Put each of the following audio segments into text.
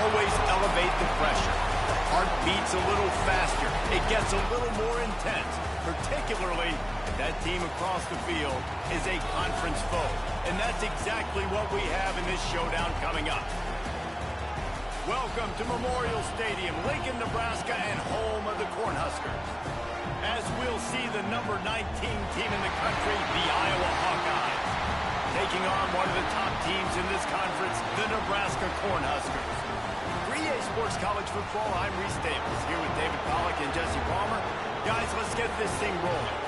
always elevate the pressure. Heart beats a little faster. It gets a little more intense, particularly if that team across the field is a conference foe. And that's exactly what we have in this showdown coming up. Welcome to Memorial Stadium, Lincoln, Nebraska, and home of the Cornhuskers. As we'll see the number 19 team in the country, the Iowa Hawkeyes, taking on one of the top teams in this conference, the Nebraska Cornhuskers. 3A Sports College Football, I'm Reese Davis, here with David Pollack and Jesse Palmer. Guys, let's get this thing rolling.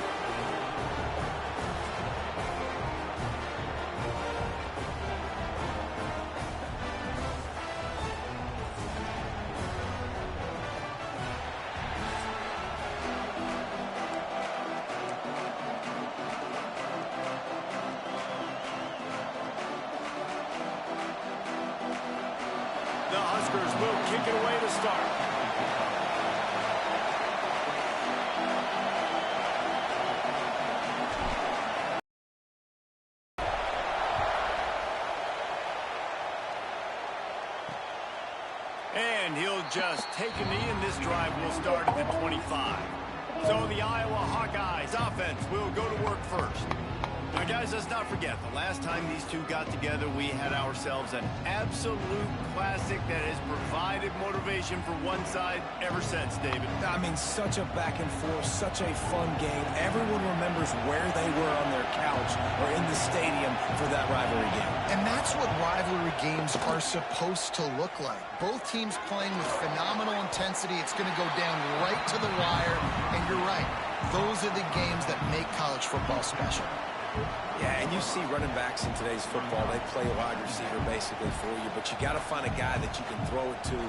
The Huskers will kick it away to start. And he'll just take a knee, and this drive will start at the 25. So the Iowa Hawkeyes offense will go to work first. Now, guys, let's not forget, the last time these two got together, we had ourselves an absolute classic that has provided motivation for one side ever since, David. I mean, such a back and forth, such a fun game. Everyone remembers where they were on their couch or in the stadium for that rivalry game. And that's what rivalry games are supposed to look like. Both teams playing with phenomenal intensity. It's going to go down right to the wire. And you're right, those are the games that make college football special. Yeah, and you see running backs in today's football, they play a wide receiver basically for you, but you got to find a guy that you can throw it to,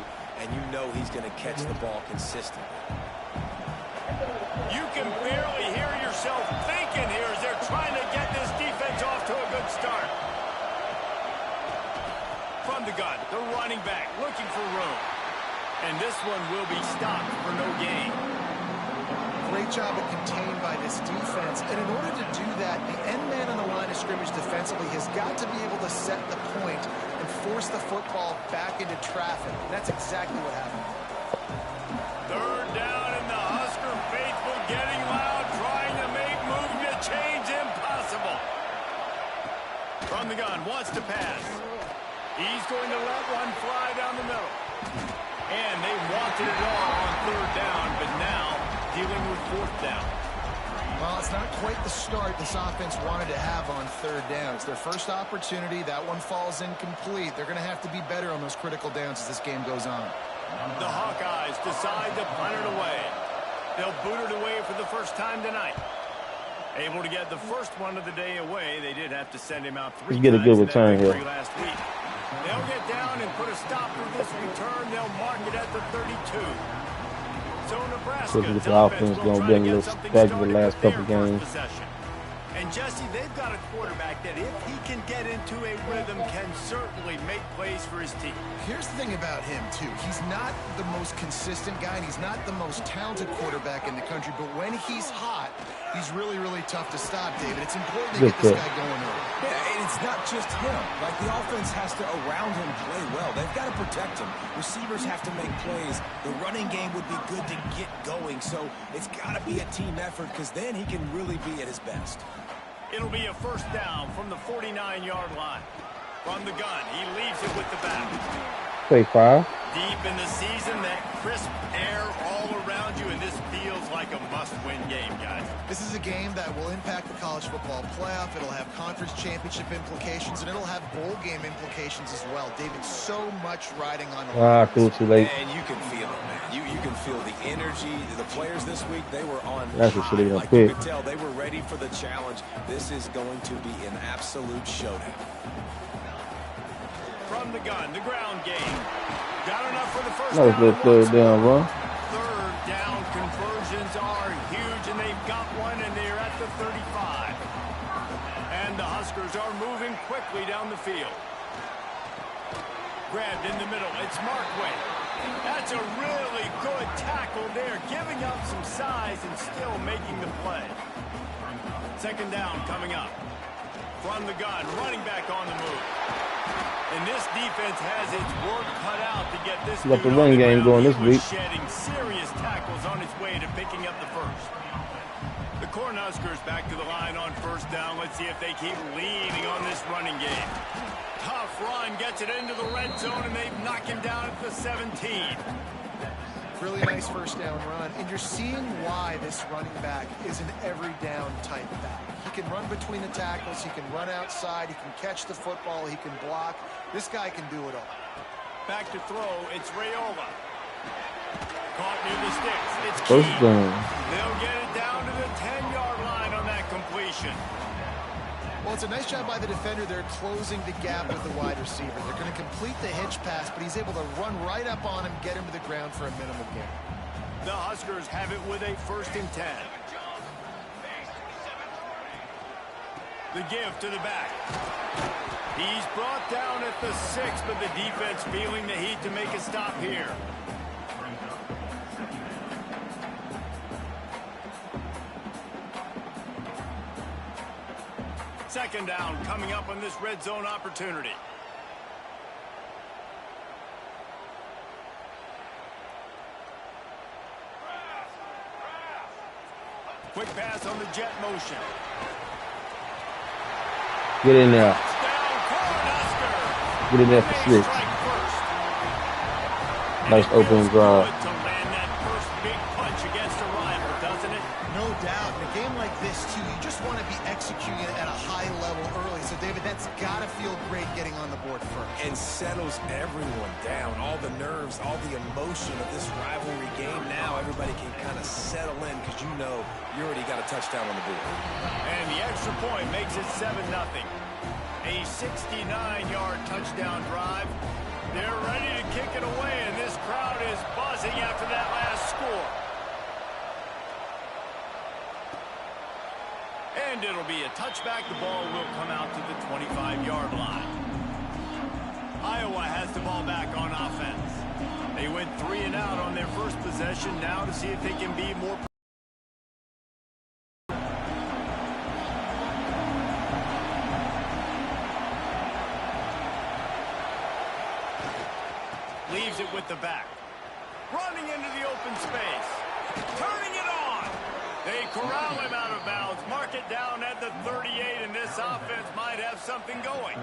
and you know he's going to catch the ball consistently. You can barely hear yourself thinking here as they're trying to get this defense off to a good start. From the gun, the running back looking for room. And this one will be stopped for no gain. Great job of contained by this defense. And in order to do that, the end man on the line of scrimmage defensively has got to be able to set the point and force the football back into traffic. And that's exactly what happened. Third down, and the Husker faithful getting loud, trying to make moves to change impossible. From the gun, wants to pass. He's going to let one fly down the middle. And they wanted it all on third down, but now dealing with fourth down. Well, it's not quite the start this offense wanted to have on third down. It's their first opportunity. That one falls incomplete. They're going to have to be better on those critical downs as this game goes on. The Hawkeyes decide to punt it away. They'll boot it away for the first time tonight. Able to get the first one of the day away. They did have to send him out three times. Get a good return here. Last week. They'll get down and put a stop to this return. They'll mark it at the 32. So Nebraska's offense going to bring a little back to the last couple games. And Jesse, they've got a quarterback that if he can get into a rhythm can certainly make plays for his team. Here's the thing about him, too. He's not the most consistent guy, and he's not the most talented quarterback in the country, but when he's hot, he's really, really tough to stop, David. It's important to get this guy going early. Yeah, and it's not just him. Like, the offense has to, around him, play well. They've got to protect him. Receivers have to make plays. The running game would be good to get going, so it's got to be a team effort because then he can really be at his best. It'll be a first down from the 49-yard line. From the gun, he leaves it with the back. Play 5. Deep in the season, that crisp air all around you, and this feels like a must-win game, guys. This is a game that will impact the college football playoff. It'll have conference championship implications, and it'll have bowl game implications as well. David, so much riding on the line. Cool, too late. And you can feel it, man. You can feel the energy. The players this week, they were on That's high. Like you could tell, they were ready for the challenge. This is going to be an absolute showdown. From the gun, the ground game. Got enough for the first down. Third down run. Third down conversions are huge, and they've got one, and they're at the 35. And the Huskers are moving quickly down the field. Grabbed in the middle. It's Markway. That's a really good tackle there, giving up some size and still making the play. Second down coming up. from the gun, running back on the move. And this defense has its work cut out to get this got the run game going this week. Shedding serious tackles on its way to picking up the first. The Cornhuskers back to the line on first down. Let's see if they keep leaning on this running game. Tough run, gets it into the red zone, and they knock him down at the 17. Really nice first down run, and you're seeing why this running back is an every down type back. He can run between the tackles, he can run outside, he can catch the football, he can block. This guy can do it all. Back to throw, it's Raiola. Caught near the sticks, it's First Key. down. They'll get it down to the 10-yard line on that completion. Well, it's a nice job by the defender. They're closing the gap with the wide receiver. They're going to complete the hitch pass, but he's able to run right up on him, get him to the ground for a minimum gain. The Huskers have it with a 1st and 10. The give to the back. He's brought down at the 6, but the defense feeling the heat to make a stop here. Second down coming up on this red zone opportunity. Quick pass on the jet motion. Get in there. Down, Cornhusker. Get in there for 6. Nice opening drive. To land that first big punch against a rival, doesn't it? No doubt. In a game like this, too, you just want to be executing it at a high level early. So, David, that's got to feel great getting on the board first. And settles everyone down. All the nerves, all the emotion of this rivalry game. Now everybody can kind of settle in because you know you already got a touchdown on the board. And the extra point makes it 7-0. A 69-yard touchdown drive. They're ready to kick it away, and this crowd is buzzing after that last score. And it'll be a touchback. The ball will come out to the 25-yard line. Iowa has the ball back on offense. They went 3 and out on their first possession. Now to see if they can be more. Leaves it with the back. Running into the open space. Turning it on. They corral him out of bounds. Mark it down at the 38, and this offense might have something going.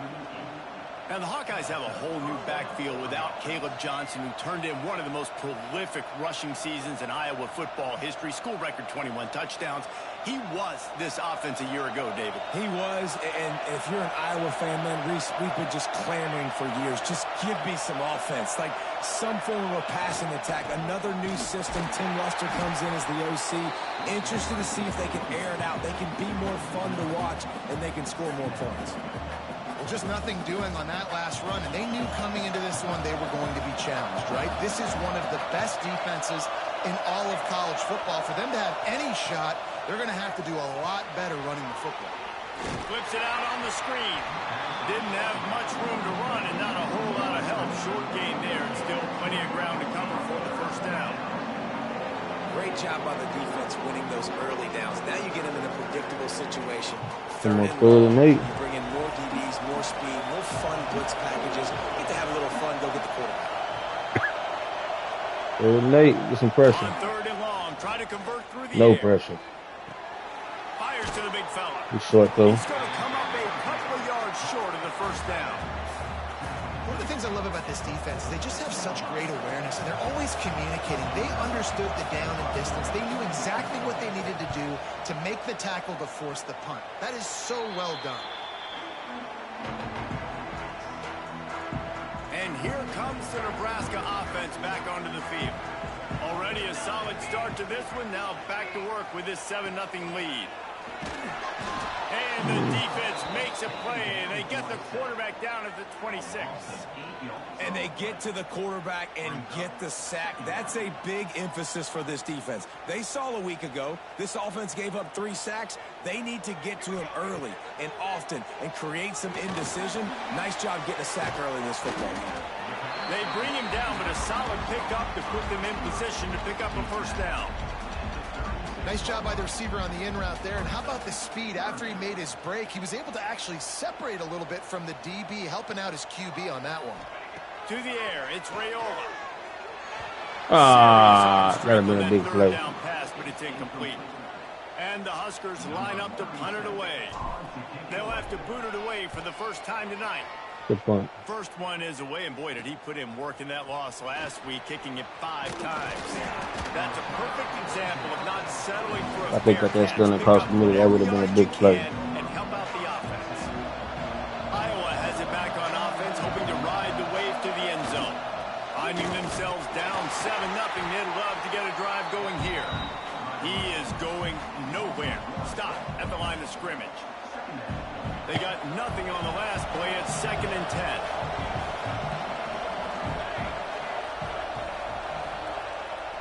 Now, the Hawkeyes have a whole new backfield without Caleb Johnson, who turned in one of the most prolific rushing seasons in Iowa football history. School record 21 touchdowns. He was this offense a year ago, David. He was, and if you're an Iowa fan, man, Reese, we've been just clamoring for years. Just give me some offense, like some form of a passing attack. Another new system. Tim Lester comes in as the OC. Interested to see if they can air it out. They can be more fun to watch, and they can score more points. Well, just nothing doing on that last run, and they knew coming into this one they were going to be challenged, right? This is one of the best defenses in all of college football. For them to have any shot, they're going to have to do a lot better running the football. Flips it out on the screen. Didn't have much room to run and not a whole lot of help. Short gain there, and still plenty of ground to cover for the first down. Great job by the defense winning those early downs. Now you get them in a predictable situation. Some more 3rd Third and 8. you bring in more DBs, more speed, more fun blitz packages. You get to have a little fun, go get the quarterback. 3rd and 8. Get some pressure. On 3rd and long, try to convert through the No air. pressure. Fires to the big fella. He's short, though. He's going to come up a couple of yards short of the first down. One of the things I love about this defense is they just have such great awareness, and they're always communicating. They understood the down and distance. They knew exactly what they needed to do to make the tackle to force the punt. That is so well done. And here comes the Nebraska offense back onto the field. Already a solid start to this one. Now back to work with this 7-0 lead. And the defense makes a play, and they get the quarterback down at the 26. And they get to the quarterback and get the sack. That's a big emphasis for this defense. They saw a week ago, this offense gave up 3 sacks. They need to get to him early and often and create some indecision. Nice job getting a sack early in this football game. They bring him down, but a solid pickup to put them in position to pick up a first down. Nice job by the receiver on the in route there. And how about the speed? After he made his break, he was able to actually separate a little bit from the DB, helping out his QB on that one. To the air, it's Raiola. Ah, that'd have been a big play. Down pass, but it's incomplete. And the Huskers line up to punt it away. They'll have to boot it away for the first time tonight. Good point. First one is away, and boy, did he put in work in that loss last week, kicking it 5 times. That's a perfect example of not settling for a I think that's going to cost me. That would have been a big play. And help out the offense. Iowa has it back on offense, hoping to ride the wave to the end zone. Finding themselves down 7-0, they'd love to get a drive going here. He is going nowhere. Stop at the line of scrimmage. They got nothing on the last play. It's 2nd and 10.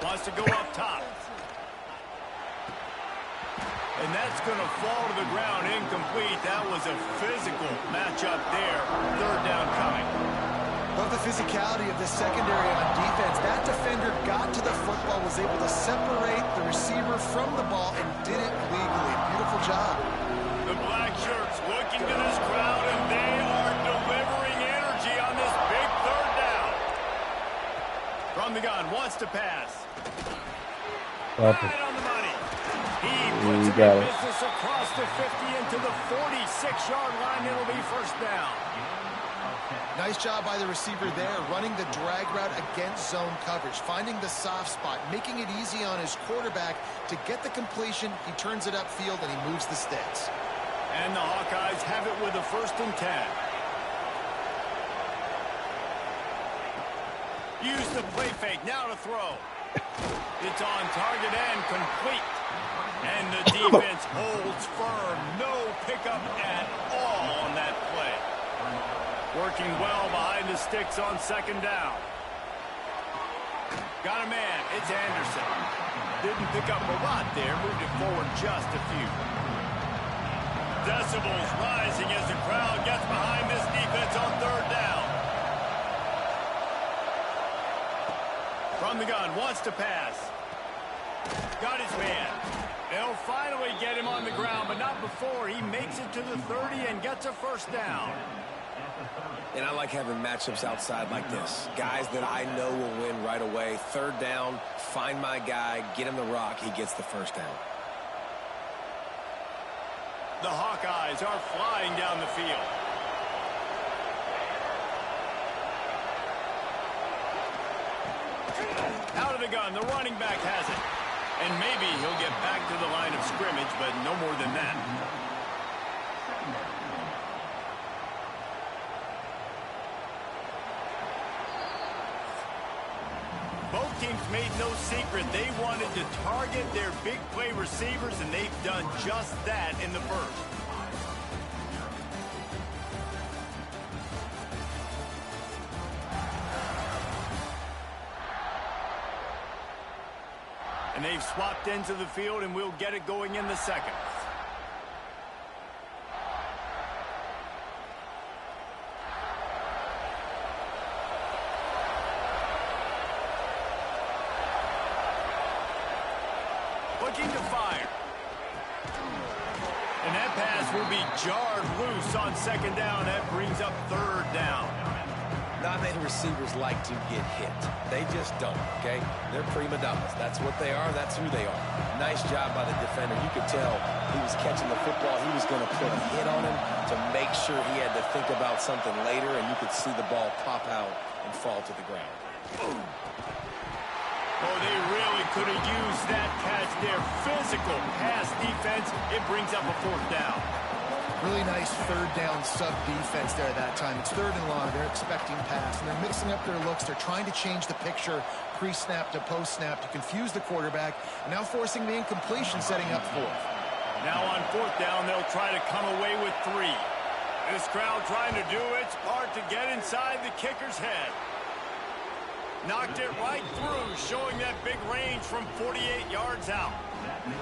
Wants to go up top. And that's going to fall to the ground incomplete. That was a physical matchup there. 3rd down coming. Love the physicality of the secondary on defense. That defender got to the football, was able to separate the receiver from the ball, and did it legally. Beautiful job. The black shirts looking to this crowd, and they are delivering energy on this big 3rd down. From the gun, wants to pass. Right on the money. He puts it in business across the 50 into the 46-yard line. It'll be 1st down. Nice job by the receiver there, running the drag route against zone coverage, finding the soft spot, making it easy on his quarterback to get the completion. He turns it upfield, and he moves the sticks. And the Hawkeyes have it with a 1st and 10. Use the play fake, now to throw. It's on target and complete. And the defense holds firm. No pickup at all on that play. Working well behind the sticks on 2nd down. Got a man, it's Anderson. Didn't pick up a lot there, moved it forward just a few. Decibels rising as the crowd gets behind this defense on 3rd down. From the gun, wants to pass. Got his man. They'll finally get him on the ground, but not before he makes it to the 30 and gets a 1st down. And I like having matchups outside like this. Guys that I know will win right away. 3rd down, find my guy, get him the rock, he gets the 1st down. The Hawkeyes are flying down the field. Out of the gun, the running back has it. And maybe he'll get back to the line of scrimmage, but no more than that. Both teams made no secret they wanted to target their big play receivers, and they've done just that in the 1st. And they've swapped into the field, and we'll get it going in the 2nd. Looking to fire. And that pass will be jarred loose on 2nd down. That brings up 3rd down. Not many receivers like to get hit. They just don't, okay? They're prima donnas. That's what they are. That's who they are. Nice job by the defender. You could tell he was catching the football. He was going to put a hit on him to make sure he had to think about something later, and you could see the ball pop out and fall to the ground. Oh, they really could have used that catch there. Physical pass defense. It brings up a 4th down. Really nice 3rd down sub-defense there that time. It's 3rd and long. They're expecting pass, and they're mixing up their looks. They're trying to change the picture pre-snap to post-snap to confuse the quarterback, and now forcing the incompletion, setting up 4th. Now on 4th down, they'll try to come away with 3. This crowd trying to do its part to get inside the kicker's head. Knocked it right through, showing that big range from 48 yards out.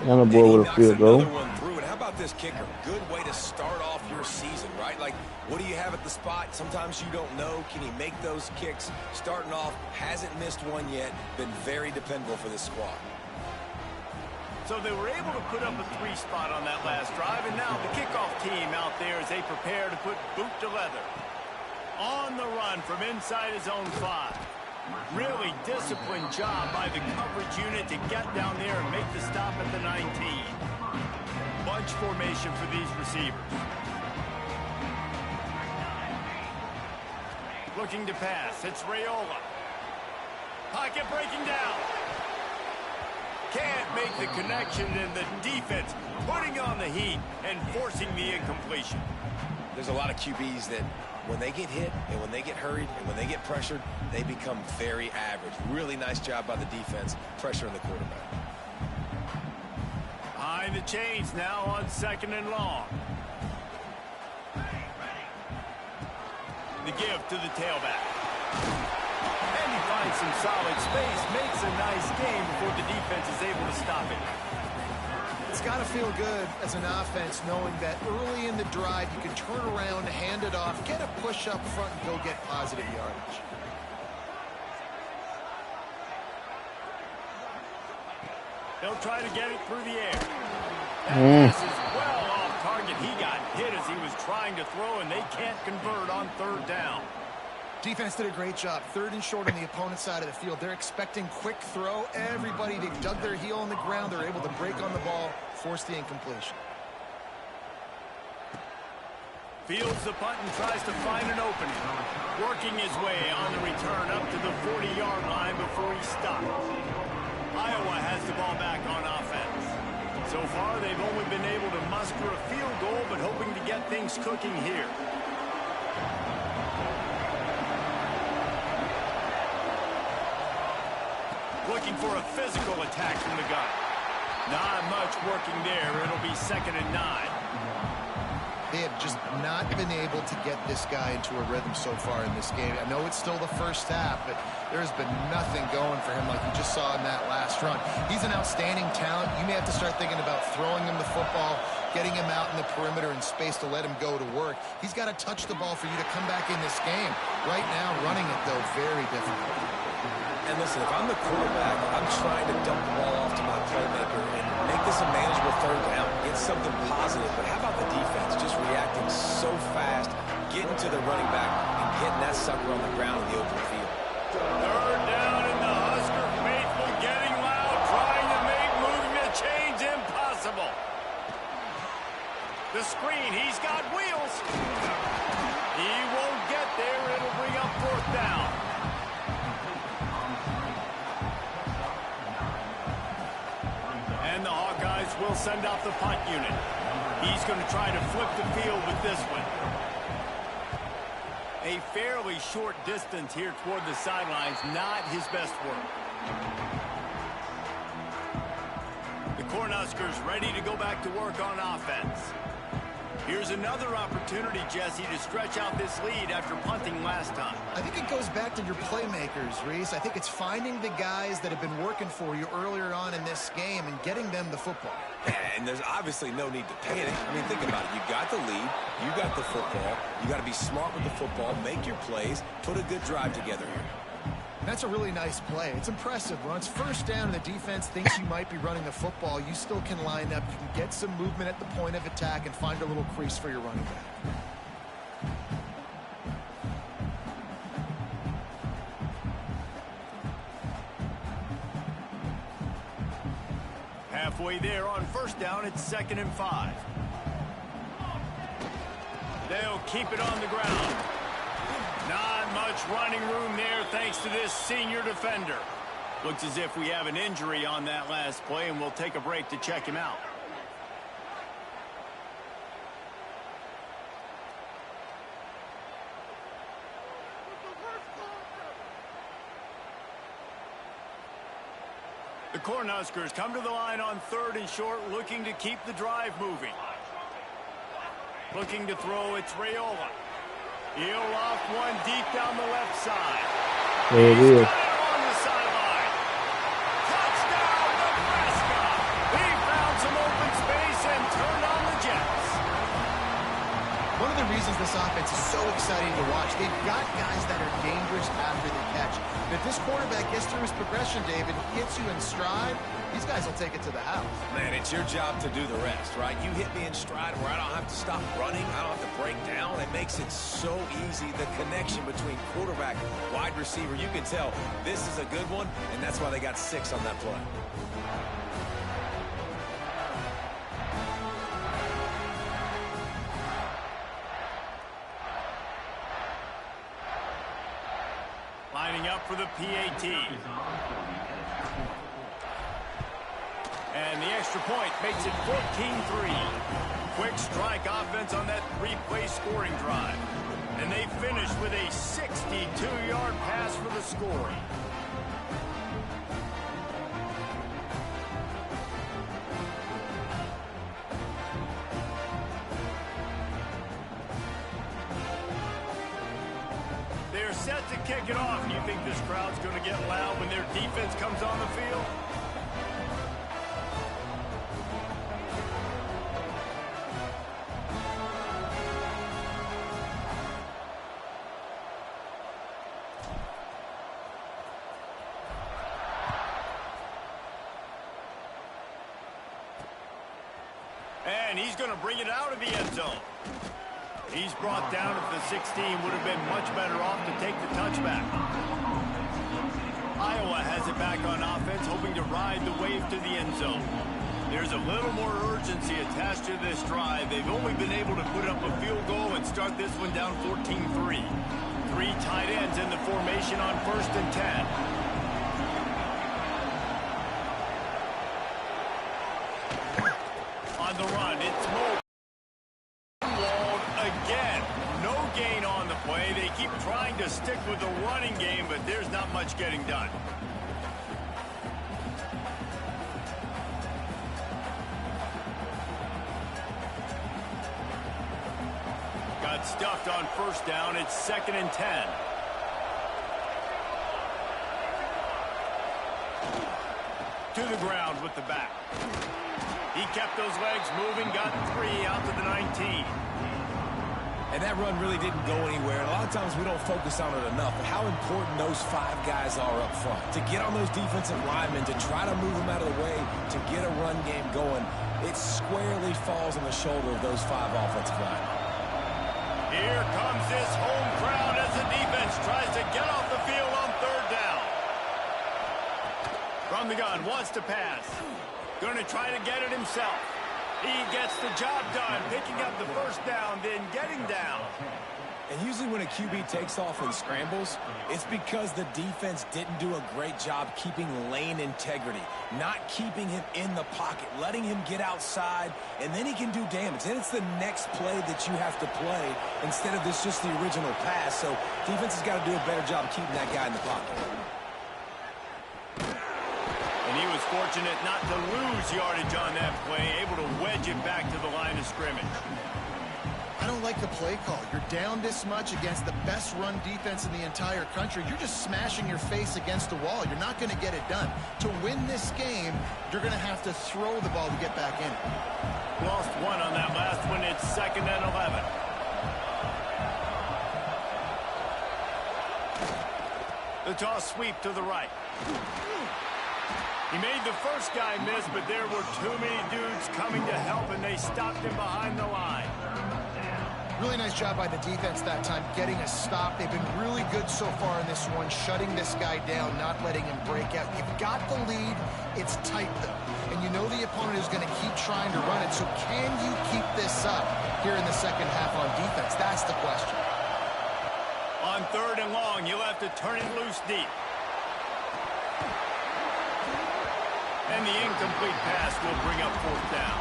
And a boy with a field goal. And how about this kicker? Good way to start off your season, right? Like, what do you have at the spot? Sometimes you don't know. Can he make those kicks? Starting off, hasn't missed one yet. Been very dependable for this squad. So they were able to put up a 3 spot on that last drive, and now the kickoff team out there as they prepare to put boot to leather. On the run from inside his own 5. Really disciplined job by the coverage unit to get down there and make the stop at the 19. Bunch formation for these receivers. Looking to pass. It's Raiola. Pocket breaking down. Can't make the connection, and the defense putting on the heat and forcing the incompletion. There's a lot of QBs that when they get hit and when they get hurried and when they get pressured, they become very average. Really nice job by the defense, pressuring the quarterback. Behind the chains now on 2nd and long. The give to the tailback. And he finds some solid space, makes a nice game before the defense is able to stop it. It's got to feel good as an offense knowing that early in the drive you can turn around, hand it off, get a push up front, and go get positive yardage. They'll try to get it through the air. That pass is well off target. He got hit as he was trying to throw, and they can't convert on 3rd down. Defense did a great job. 3rd and short on the opponent's side of the field. They're expecting quick throw. Everybody, they dug their heel on the ground. They're able to break on the ball, force the incompletion. Fields the punt and tries to find an opening. Working his way on the return up to the 40-yard line before he stopped. Iowa has the ball back on offense. So far, they've only been able to muster a field goal, but hoping to get things cooking here. Looking for a physical attack from the gun. Not much working there. It'll be 2nd and 9. They have just not been able to get this guy into a rhythm so far in this game. I know it's still the first half, but there's been nothing going for him like you just saw in that last run. He's an outstanding talent. You may have to start thinking about throwing him the football, getting him out in the perimeter in space to let him go to work. He's got to touch the ball for you to come back in this game. Right now, running it, though, very difficult. And listen, if I'm the quarterback, I'm trying to dump the ball off to my playmaker and make this a manageable 3rd down. Get something positive. But how about the defense just reacting so fast, getting to the running back, and getting that sucker on the ground in the open field? 3rd down, and the Husker faithful getting loud, trying to make moving the chains impossible. The screen, he's got wheels. He won't get there. It'll bring up 4th down. And the Hawkeyes will send out the punt unit. He's going to try to flip the field with this one. A fairly short distance here toward the sidelines, not his best work. The Cornhuskers ready to go back to work on offense. Here's another opportunity, Jesse, to stretch out this lead after punting last time. I think it goes back to your playmakers, Reese. I think it's finding the guys that have been working for you earlier on in this game and getting them the football. And there's obviously no need to panic. I mean, think about it. You got the lead. You got the football. You got to be smart with the football, make your plays, put a good drive together here. That's a really nice play. It's impressive. When it's 1st down and the defense thinks you might be running the football, you still can line up. You can get some movement at the point of attack and find a little crease for your running back. Halfway there on 1st down, it's 2nd and 5. They'll keep it on the ground. Not much running room there thanks to this senior defender. Looks as if we have an injury on that last play, and we'll take a break to check him out. The Cornhuskers come to the line on 3rd and short, looking to keep the drive moving. Looking to throw, it's Raiola. He'll loft one deep down the left side. There it is. On the sideline. Touchdown, Nebraska! He found some open space and turned on the Jets. One of the reasons this offense is so exciting to watch. They've got guys that are dangerous after the catch. And if this quarterback gets through his progression, David, gets you in stride, these guys will take it to the house. Man, it's your job to do the rest, right? You hit me in stride where I don't have to stop running. I don't have to break down. It makes it so easy. The connection between quarterback, wide receiver, you can tell this is a good one, and that's why they got 6 on that play. Lining up for the PAT. And the extra point makes it 14-3. Quick strike offense on that 3-play scoring drive. And they finish with a 62-yard pass for the scoring. They're set to kick it off. Do you think this crowd's going to get loud when their defense comes on the field? And he's going to bring it out of the end zone. He's brought down at the 16. Would have been much better off to take the touchback. Iowa has it back on offense, hoping to ride the wave to the end zone. There's a little more urgency attached to this drive. They've only been able to put up a field goal and start this one down 14-3. 3 tight ends in the formation on 1st and 10. On the run, it's Mo. Again, no gain on the play. They keep trying to stick with the running game, but there's not much getting done. Got stuffed on 1st down. It's 2nd and 10. To the ground with the back. He kept those legs moving, got 3 out to the 19. And that run really didn't go anywhere. And a lot of times we don't focus on it enough, but how important those 5 guys are up front. To get on those defensive linemen, to try to move them out of the way, to get a run game going, it squarely falls on the shoulder of those 5 offensive linemen. Here comes this home crowd as the defense tries to get off the field on 3rd down. From the gun, wants to pass. Going to try to get it himself. He gets the job done, picking up the 1st down, then getting down. And usually when a QB takes off and scrambles, it's because the defense didn't do a great job keeping lane integrity, not keeping him in the pocket, letting him get outside, and then he can do damage. Then it's the next play that you have to play instead of this just the original pass. So defense has got to do a better job keeping that guy in the pocket. And he was fortunate not to lose yardage on that play, able to wedge it back to the line of scrimmage. I don't like the play call. You're down this much against the best run defense in the entire country. You're just smashing your face against the wall. You're not going to get it done. To win this game, you're going to have to throw the ball to get back in it. Lost 1 on that last one. It's 2nd and 11. The toss sweep to the right. He made the first guy miss, but there were too many dudes coming to help, and they stopped him behind the line. Really nice job by the defense that time, getting a stop. They've been really good so far in this one, shutting this guy down, not letting him break out. You've got the lead. It's tight, though. And you know the opponent is going to keep trying to run it. So can you keep this up here in the second half on defense? That's the question. On 3rd and long, you'll have to turn it loose deep. And the incomplete pass will bring up 4th down.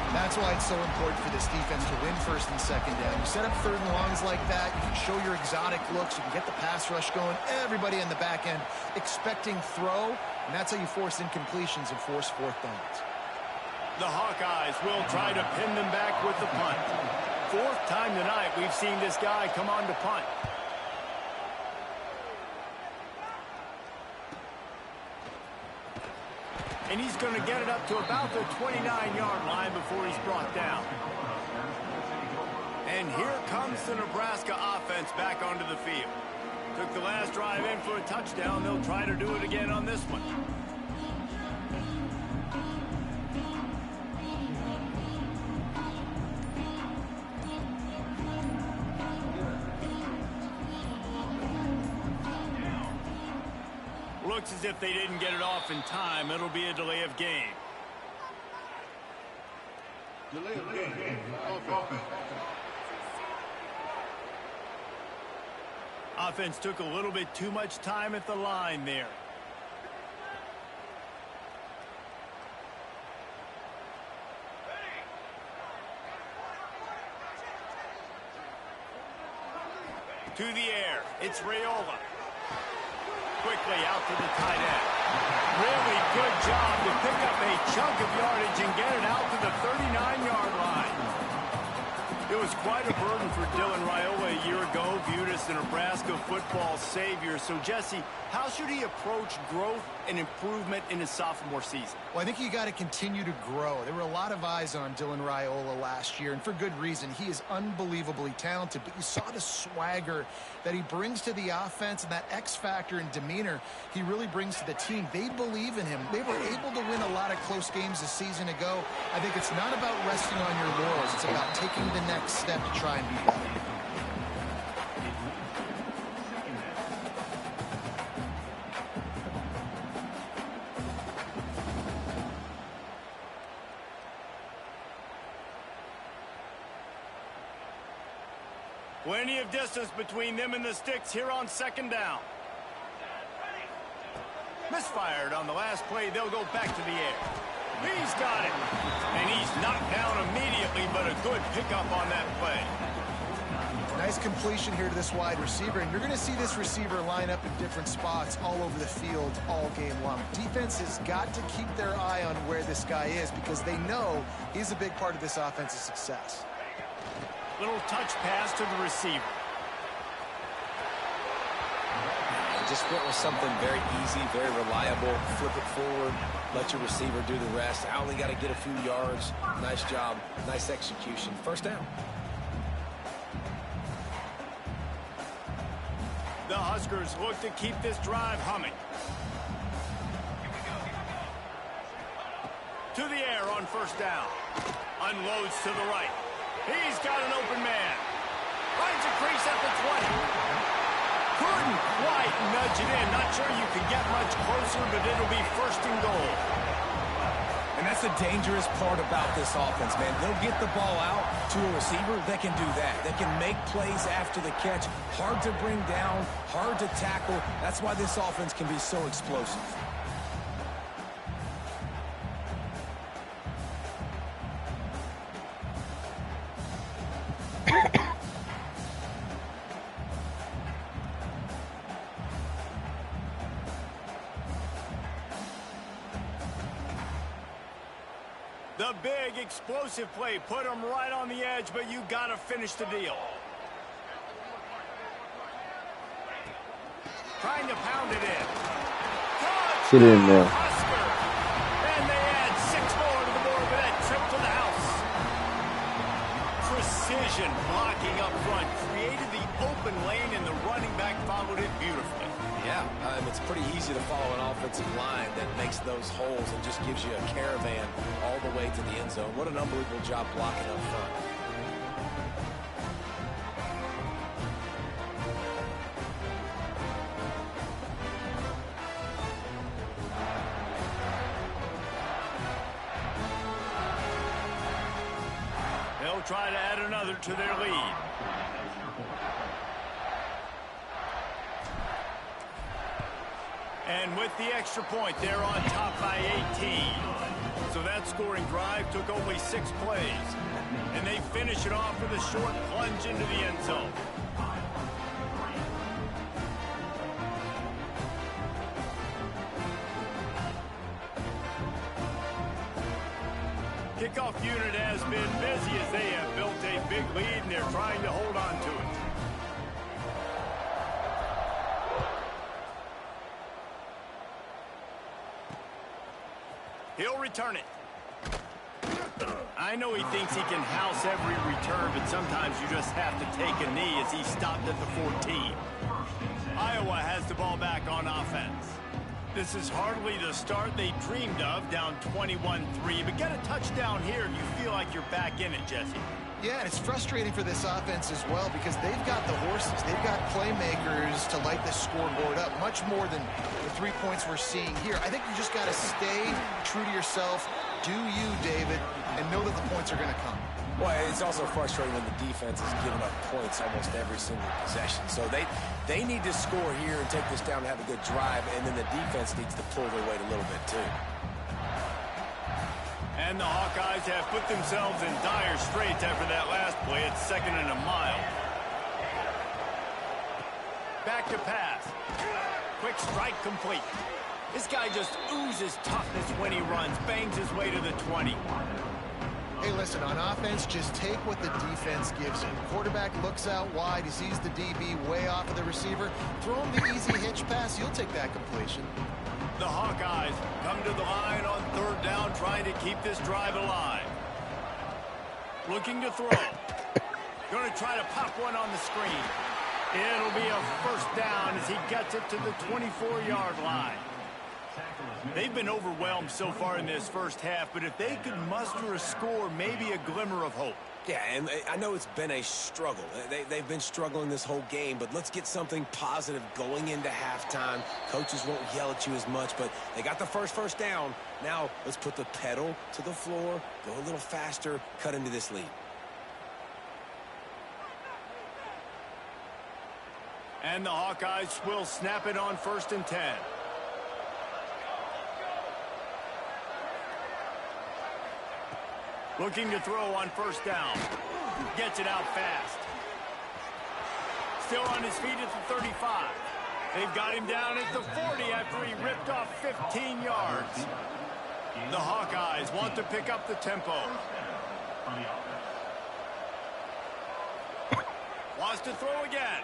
That's why it's so important for this defense to win 1st and 2nd down. You set up 3rd and longs like that, you can show your exotic looks, you can get the pass rush going, everybody in the back end expecting throw, and that's how you force incompletions and force 4th downs. The Hawkeyes will try to pin them back with the punt. 4th time tonight we've seen this guy come on to punt. And he's going to get it up to about the 29-yard line before he's brought down. And here comes the Nebraska offense back onto the field. Took the last drive in for a touchdown. They'll try to do it again on this one. Looks as if they didn't get it off in time. It'll be a delay of game. Delay of game. Offense took a little bit too much time at the line there. To the air. It's Raiola. Quickly out to the tight end. Really good job to pick up a chunk of yardage and get it out to the 39-yard line. It was quite a burden for Dylan Raiola a year ago, viewed as the Nebraska football savior. So, Jesse, how should he approach growth and improvement in his sophomore season? Well, I think you got to continue to grow. There were a lot of eyes on Dylan Raiola last year, and for good reason. He is unbelievably talented, but you saw the swagger that he brings to the offense and that X factor and demeanor he really brings to the team. They believe in him. They were able to win a lot of close games a season ago. I think it's not about resting on your laurels. It's about taking the next step to try and be better. Plenty of distance between them and the sticks here on second down. Misfired on the last play. They'll go back to the air. He's got it. And he's knocked down immediately, but a good pickup on that play. Nice completion here to this wide receiver, and you're going to see this receiver line up in different spots all over the field all game long. Defense has got to keep their eye on where this guy is because they know he's a big part of this offense's success. Little touch pass to the receiver. Just went with something very easy, very reliable. Flip it forward, let your receiver do the rest. I only got to get a few yards. Nice job, nice execution. First down. The Huskers look to keep this drive humming. To the air on first down. Unloads to the right. He's got an open man. Finds a crease at the 20. Couldn't quite nudge it in. Not sure you could get much closer, but it'll be first and goal. And that's the dangerous part about this offense, man. They'll get the ball out to a receiver. They can do that. They can make plays after the catch. Hard to bring down, hard to tackle. That's why this offense can be so explosive. The big explosive play put him right on the edge, but you got to finish the deal. Trying to pound it in. Get in there. Husker. And they add 6 more to the board with that trip to the house. Precision blocking up front created the open lane, and the running back followed it beautifully. Yeah, it's pretty easy to follow an offensive line that makes those holes and just gives you a caravan all the way to the end zone. What an unbelievable job blocking up front. They'll try to add another to their lead. And with the extra point, they're on top by 18. So that scoring drive took only 6 plays. And they finish it off with a short plunge into the end zone. Kickoff unit has been busy as they have built a big lead, and they're trying to hold on to it. He'll return it. I know he thinks he can house every return, but sometimes you just have to take a knee as he stopped at the 14. Iowa has the ball back on offense. This is hardly the start they dreamed of, down 21-3, but get a touchdown here and you feel like you're back in it, Jesse. Yeah, and it's frustrating for this offense as well because they've got the horses. They've got playmakers to light the scoreboard up, much more than the 3 points we're seeing here. I think you just got to stay true to yourself, do you, David, and know that the points are going to come. Well, it's also frustrating when the defense is giving up points almost every single possession. So they need to score here and take this down and have a good drive, and then the defense needs to pull their weight a little bit too. And the Hawkeyes have put themselves in dire straits after that last play. It's 2nd and a mile. Back to pass. Quick strike complete. This guy just oozes toughness when he runs, bangs his way to the 20. Hey, listen, on offense, just take what the defense gives you. Quarterback looks out wide. He sees the DB way off of the receiver. Throw him the easy hitch pass. You'll take that completion. The Hawkeyes come to the line on 3rd down, trying to keep this drive alive. Looking to throw. Going to try to pop one on the screen. It'll be a 1st down as he gets it to the 24-yard line. They've been overwhelmed so far in this first half, but if they could muster a score, maybe a glimmer of hope. Yeah, and I know it's been a struggle. They've been struggling this whole game, but let's get something positive going into halftime. Coaches won't yell at you as much, but they got the first down. Now let's put the pedal to the floor, go a little faster, cut into this lead. And the Hawkeyes will snap it on 1st and 10. Looking to throw on 1st down. Gets it out fast. Still on his feet at the 35. They've got him down at the 40 after he ripped off 15 yards. The Hawkeyes want to pick up the tempo. Wants to throw again.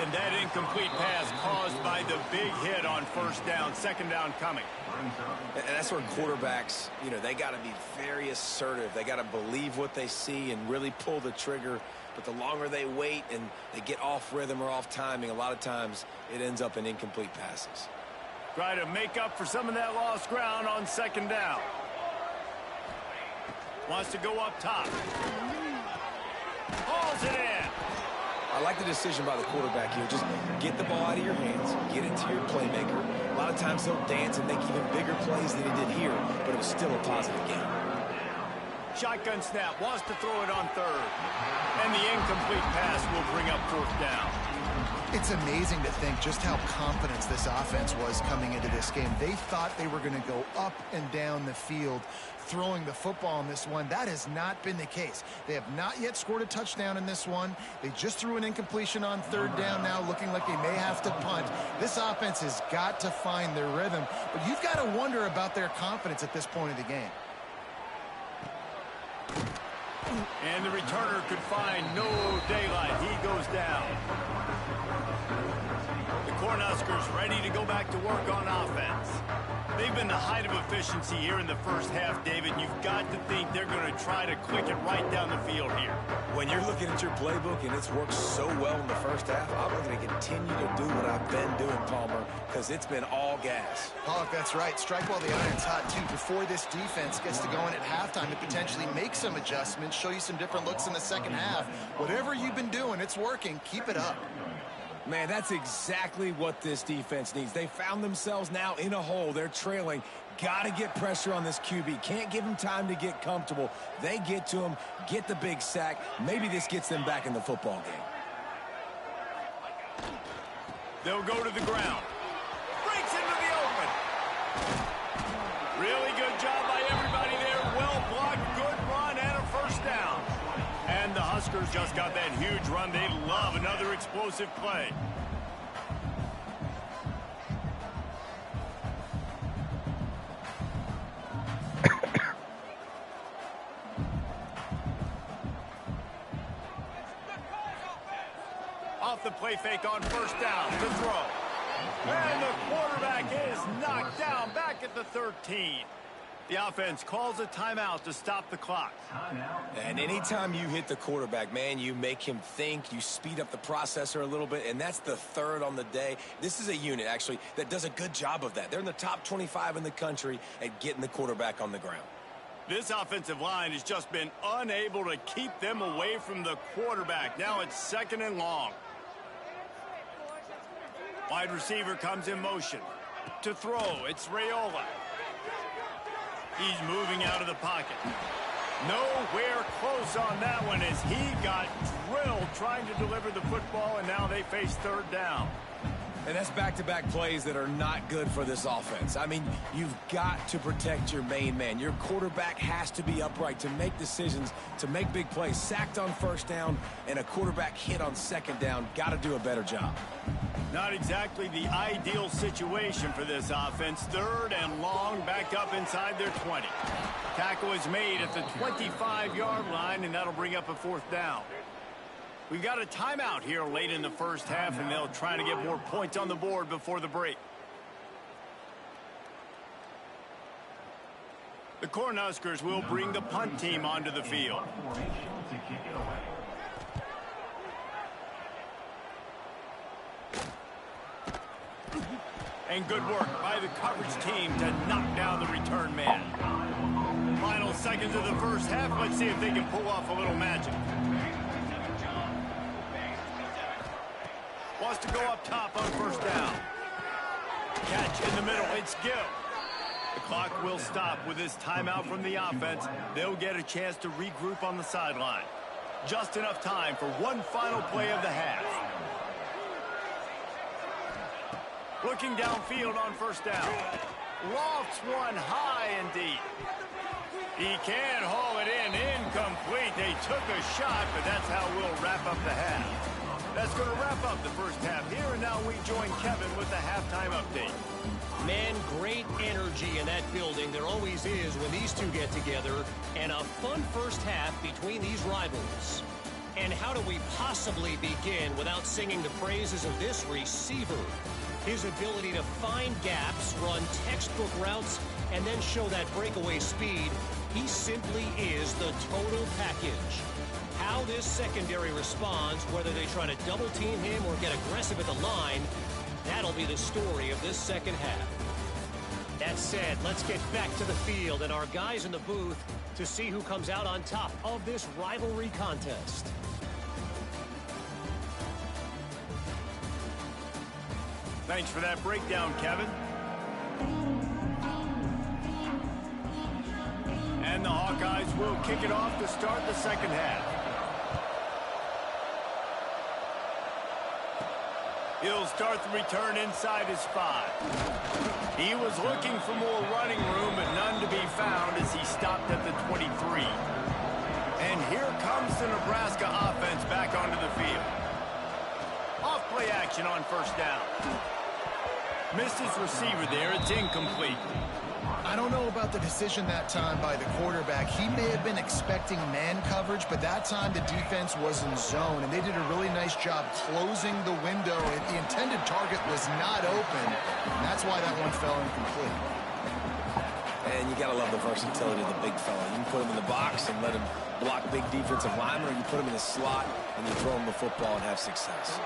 And that incomplete pass caused by the big hit on 1st down. 2nd down coming. And that's where quarterbacks, they got to be very assertive. They got to believe what they see and really pull the trigger. But the longer they wait and they get off rhythm or off timing, a lot of times it ends up in incomplete passes. Try to make up for some of that lost ground on 2nd down. Wants to go up top. Hauls it in. I like the decision by the quarterback here. Just get the ball out of your hands, get it to your playmaker. A lot of times he'll dance and make even bigger plays than he did here, but it was still a positive game. Shotgun snap, wants to throw it on 3rd. And the incomplete pass will bring up 4th down. It's amazing to think just how confident this offense was coming into this game. They thought they were going to go up and down the field throwing the football in this one. That has not been the case. They have not yet scored a touchdown in this one. They just threw an incompletion on 3rd down now, looking like they may have to punt. This offense has got to find their rhythm, but you've got to wonder about their confidence at this point of the game. And the returner could find no daylight. He goes down. The Cornhuskers ready to go back to work on offense. They've been the height of efficiency here in the first half, David. You've got to think they're going to try to click it right down the field here. When you're looking at your playbook and it's worked so well in the first half, I'm going to continue to do what I've been doing, Palmer, because it's been all gas. Hawk, that's right. Strike while the iron's hot, too. Before this defense gets to going at halftime to potentially make some adjustments, show you some different looks in the second half. Whatever you've been doing, it's working. Keep it up. Man, that's exactly what this defense needs. They found themselves now in a hole. They're trailing. Got to get pressure on this QB. Can't give him time to get comfortable. They get to him, get the big sack. Maybe this gets them back in the football game. They'll go to the ground. Breaks into the open. Really good job by everybody there. Well blocked, good run, and a 1st down. And the Huskers just got that huge run. They love another explosive play. Off the play fake on 1st down to throw. And the quarterback is knocked down back at the 13. The offense calls a timeout to stop the clock. And anytime you hit the quarterback, man, you make him think, you speed up the processor a little bit, and that's the third on the day. This is a unit, actually, that does a good job of that. They're in the top 25 in the country at getting the quarterback on the ground. This offensive line has just been unable to keep them away from the quarterback. Now it's 2nd and long. Wide receiver comes in motion. To throw, it's Raiola. He's moving out of the pocket. Nowhere close on that one as he got drilled trying to deliver the football, and now they face 3rd down. And that's back-to-back plays that are not good for this offense. I mean, you've got to protect your main man. Your quarterback has to be upright to make decisions, to make big plays. Sacked on 1st down and a quarterback hit on 2nd down. Got to do a better job. Not exactly the ideal situation for this offense. 3rd and long, back up inside their 20. Tackle is made at the 25-yard line, and that'll bring up a 4th down. We've got a timeout here late in the 1st half, and they'll try to get more points on the board before the break. The Cornhuskers will bring the punt team onto the field. And good work by the coverage team to knock down the return man. Final seconds of the 1st half. Let's see if they can pull off a little magic. Wants to go up top on 1st down. Catch in the middle. It's Gill. The clock will stop with this timeout from the offense. They'll get a chance to regroup on the sideline. Just enough time for one final play of the half. Looking downfield on 1st down. Lofts one high and deep. He can haul it in. Incomplete. They took a shot, but that's how we'll wrap up the half. That's going to wrap up the 1st half here, and now we join Kevin with the halftime update. Man, great energy in that building. There always is when these two get together, and a fun 1st half between these rivals. And how do we possibly begin without singing the praises of this receiver? His ability to find gaps, run textbook routes, and then show that breakaway speed. He simply is the total package. How this secondary responds, whether they try to double team him or get aggressive at the line, that'll be the story of this 2nd half. That said, let's get back to the field and our guys in the booth to see who comes out on top of this rivalry contest. Thanks for that breakdown, Kevin. And the Hawkeyes will kick it off to start the 2nd half. He'll start the return inside his 5. He was looking for more running room, but none to be found as he stopped at the 23. And here comes the Nebraska offense back onto the field. Off play action on 1st down. Missed his receiver there. It's incomplete. I don't know about the decision that time by the quarterback. He may have been expecting man coverage, but that time the defense was in zone, and they did a really nice job closing the window. The intended target was not open, and that's why that one fell incomplete. And you got to love the versatility of the big fella. You can put him in the box and let him block big defensive linemen, or you put him in the slot and you throw him the football and have success.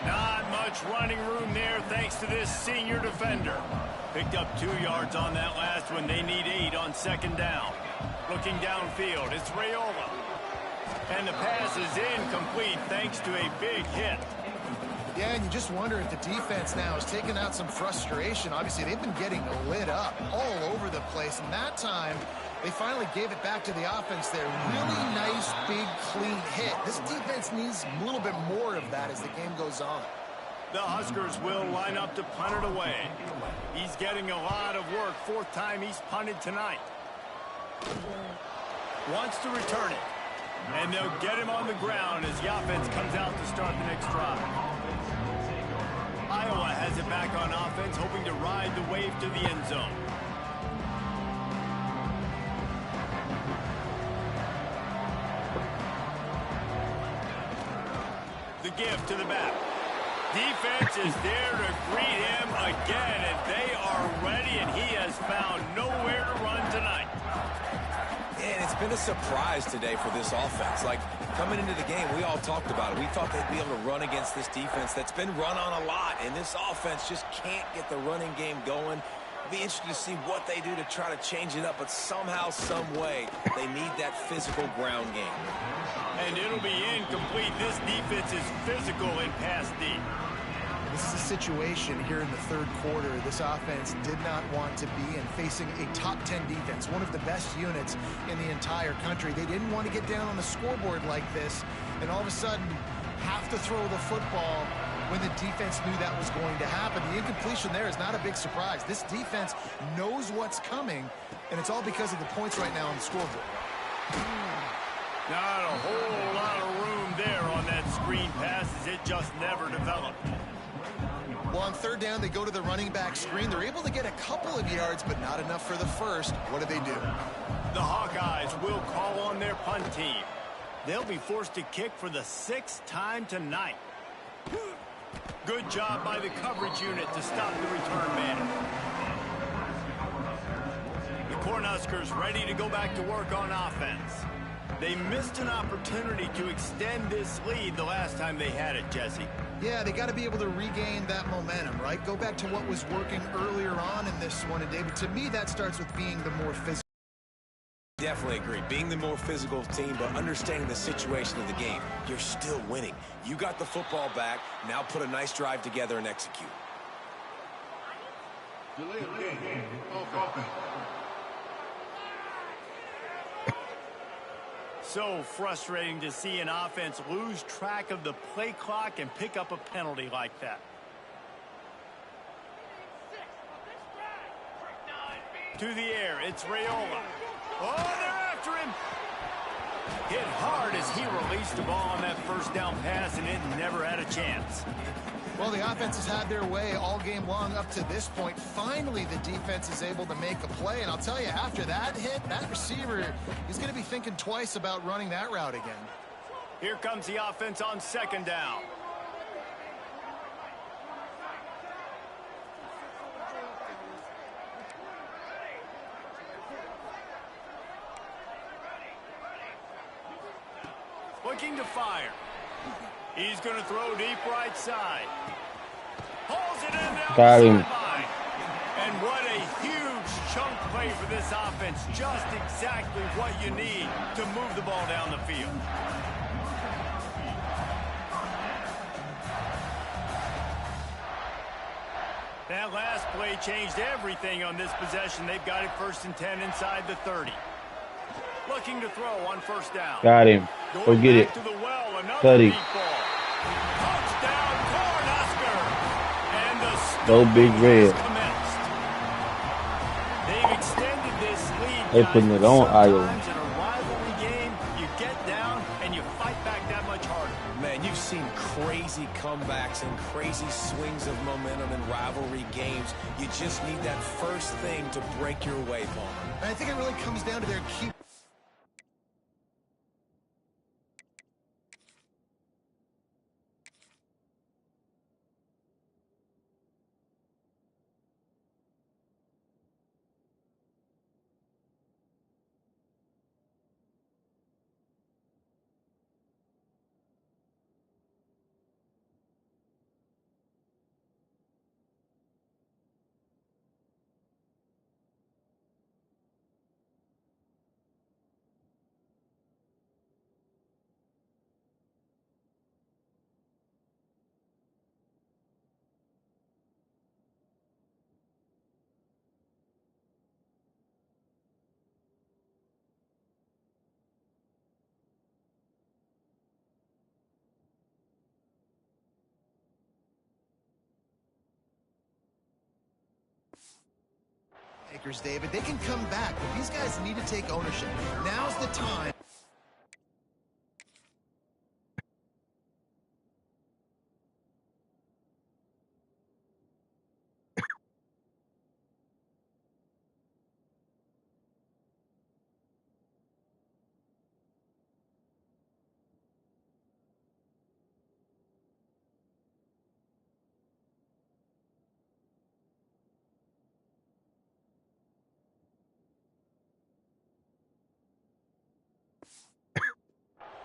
Not much running room there thanks to this senior defender. Picked up 2 yards on that last one. They need 8 on 2nd down. Looking downfield, it's Raiola. And the pass is incomplete thanks to a big hit. Yeah, and you just wonder if the defense now has taken out some frustration. Obviously, they've been getting lit up all over the place. And that time, they finally gave it back to the offense there. Really nice, big, clean hit. This defense needs a little bit more of that as the game goes on. The Huskers will line up to punt it away. He's getting a lot of work. 4th time he's punted tonight. Wants to return it. And they'll get him on the ground as the offense comes out to start the next drive. Iowa has it back on offense, hoping to ride the wave to the end zone. The give to the back. Defense is there to greet him again, and they are ready, and he has found nowhere to run tonight. been a surprise today for this offense. Like, coming into the game, we all talked about it. We thought they'd be able to run against this defense that's been run on a lot, and this offense just can't get the running game going. Be interested to see what they do to try to change it up, but somehow, some way, they need that physical ground game. And it'll be incomplete. This defense is physical in pass deep. This is a situation here in the third quarter this offense did not want to be in, facing a top 10 defense, one of the best units in the entire country. They didn't want to get down on the scoreboard like this and all of a sudden have to throw the football when the defense knew that was going to happen. The incompletion there is not a big surprise. This defense knows what's coming, and it's all because of the points right now on the scoreboard. Not a whole lot of room there on that screen pass as it just never developed. Well, on third down, they go to the running back screen. They're able to get a couple of yards, but not enough for the first. What do? The Hawkeyes will call on their punt team. They'll be forced to kick for the 6th time tonight. Good job by the coverage unit to stop the return man. The Cornhuskers ready to go back to work on offense. They missed an opportunity to extend this lead the last time they had it, Jesse. Yeah, they got to be able to regain that momentum, right? Go back to what was working earlier on in this one. And, David, to me, that starts with being the more physical. Definitely agree. Being the more physical team, but understanding the situation of the game. You're still winning. You got the football back. Now put a nice drive together and execute. Delay of game. Offense. So frustrating to see an offense lose track of the play clock and pick up a penalty like that. To the air, it's Raiola. Oh, they're after him. Hit hard as he released the ball on that first down pass, and it never had a chance. Well, the offense has had their way all game long up to this point. Finally, the defense is able to make a play. And I'll tell you, after that hit, that receiver, he's going to be thinking twice about running that route again. Here comes the offense on 2nd down. Looking to fire. He's going to throw deep right side. Pulls it in down Got the him. sideline. And what a huge chunk play for this offense. Just exactly what you need to move the ball down the field. That last play changed everything on this possession. They've got it 1st and 10 inside the 30. Looking to throw on 1st down. Got him. Go get it. To the well, another 30. deep ball. Touchdown, Cornhuskers. And the Go Big Red. commenced. They've extended this lead. They putting it on Iowa. Sometimes in a rivalry game, you get down and you fight back that much harder. Man, you've seen crazy comebacks and crazy swings of momentum in rivalry games. You just need that first thing to break your way, Palmer. And I think it really comes down to their key. David, they can come back, but these guys need to take ownership. Now's the time.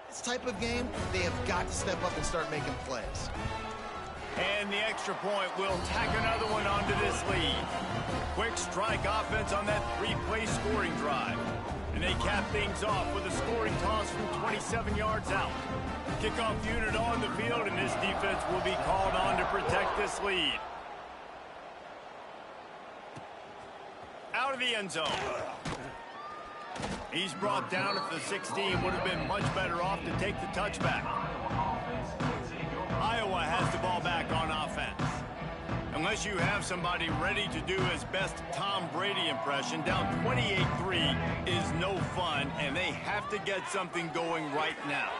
This type of game, they have got to step up and start making plays. And the extra point will tack another one onto this lead. Quick strike offense on that 3-play scoring drive. And they cap things off with a scoring toss from 27 yards out. Kickoff unit on the field, and this defense will be called on to protect this lead. Out of the end zone. He's brought down at the 16. Would have been much better off to take the touchback. Iowa has the ball back on offense. Unless you have somebody ready to do his best Tom Brady impression, down 28-3 is no fun, and they have to get something going right now.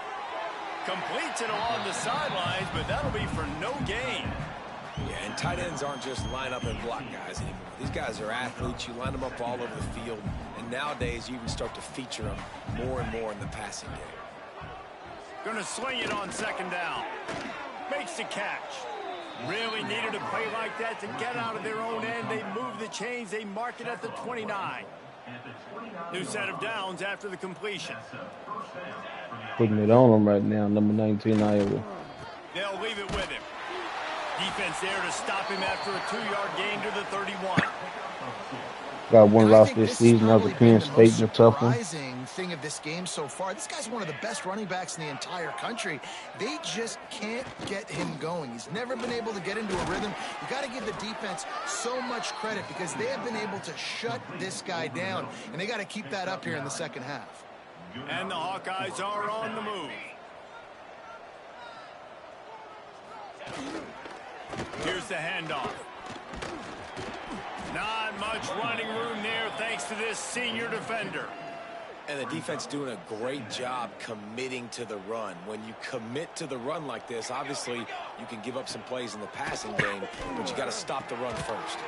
Completes it along the sidelines, but that'll be for no gain. Yeah, and tight ends aren't just line up and block guys anymore. These guys are athletes. You line them up all over the field, and nowadays you even start to feature them more and more in the passing game. Gonna swing it on second down. Makes the catch. Really needed a play like that to get out of their own end. They move the chains. They mark it at the 29. New set of downs after the completion. Putting it on them right now, number 19, Iowa. They'll leave it with him. Defense there to stop him after a 2-yard gain to the 31. Got one loss this season. That was a Penn State in a tough one. Surprising thing of this game so far, this guy's one of the best running backs in the entire country. They just can't get him going. He's never been able to get into a rhythm. You got to give the defense so much credit because they have been able to shut this guy down, and they got to keep that up here in the second half. And the Hawkeyes are on the move. Here's the handoff. Not much running room there thanks to this senior defender. And the defense doing a great job committing to the run. When you commit to the run like this, obviously you can give up some plays in the passing game, but you got to stop the run first.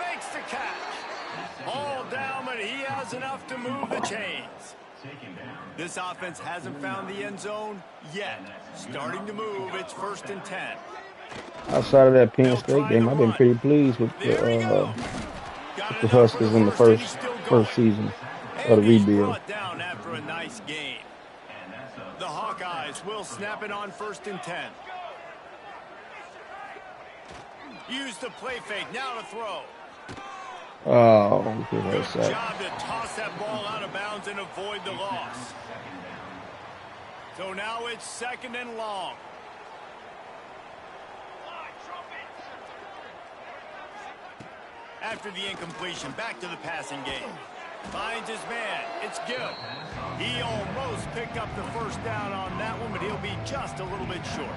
Makes the catch. All down, but he has enough to move the chains. This offense hasn't found the end zone yet. Starting to move, it's 1st and 10. Outside of that Penn State game, I've been pretty pleased with the Huskers in the first season of the rebuild. Down after a nice game. The Hawkeyes will snap it on 1st and 10. Use the play fake, now to throw. Oh, good job to toss that ball out of bounds and avoid the loss. So now it's 2nd and long. After the incompletion, back to the passing game. Finds his man. It's Gill. He almost picked up the first down on that one, but he'll be just a little bit short.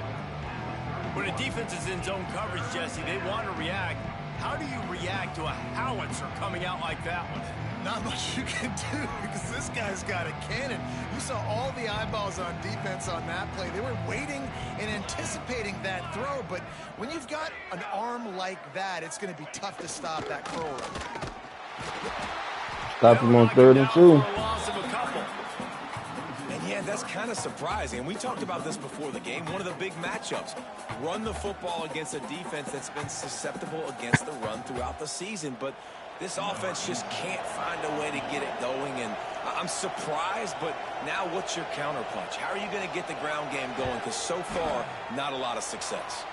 When a defense is in zone coverage, Jesse, they want to react. How do you react to a howitzer coming out like that one? Not much you can do because this guy's got a cannon. You saw all the eyeballs on defense on that play. They were waiting and anticipating that throw, but when you've got an arm like that, it's going to be tough to stop that curl run. Stop him on 3rd and 2. And yeah, that's kind of surprising. And we talked about this before the game. One of the big matchups. Run the football against a defense that's been susceptible against the run throughout the season, but this offense just can't find a way to get it going, and I'm surprised, but now what's your counterpunch? How are you going to get the ground game going? Because so far, not a lot of success.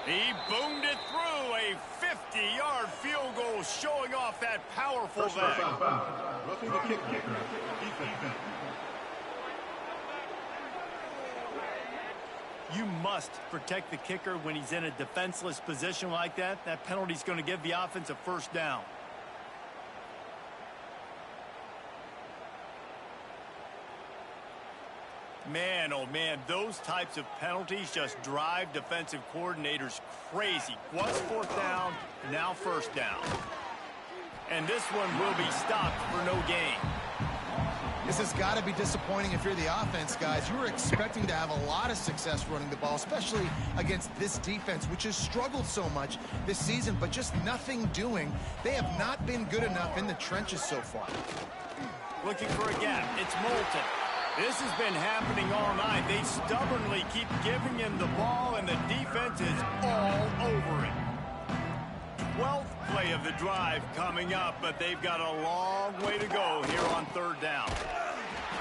He boomed it through a 50-yard field goal, showing off that powerful leg. Roughing the kicker. Defense. You must protect the kicker when he's in a defenseless position like that. That penalty's going to give the offense a 1st down. Man, oh man, those types of penalties just drive defensive coordinators crazy. Was 4th down, now 1st down. And this one will be stopped for no gain. This has got to be disappointing if you're the offense, guys. You were expecting to have a lot of success running the ball, especially against this defense, which has struggled so much this season, but just nothing doing. They have not been good enough in the trenches so far. Looking for a gap. It's Moulton. This has been happening all night. They stubbornly keep giving him the ball, and the defense is all over it. 12th play of the drive coming up, but they've got a long way to go here on 3rd down.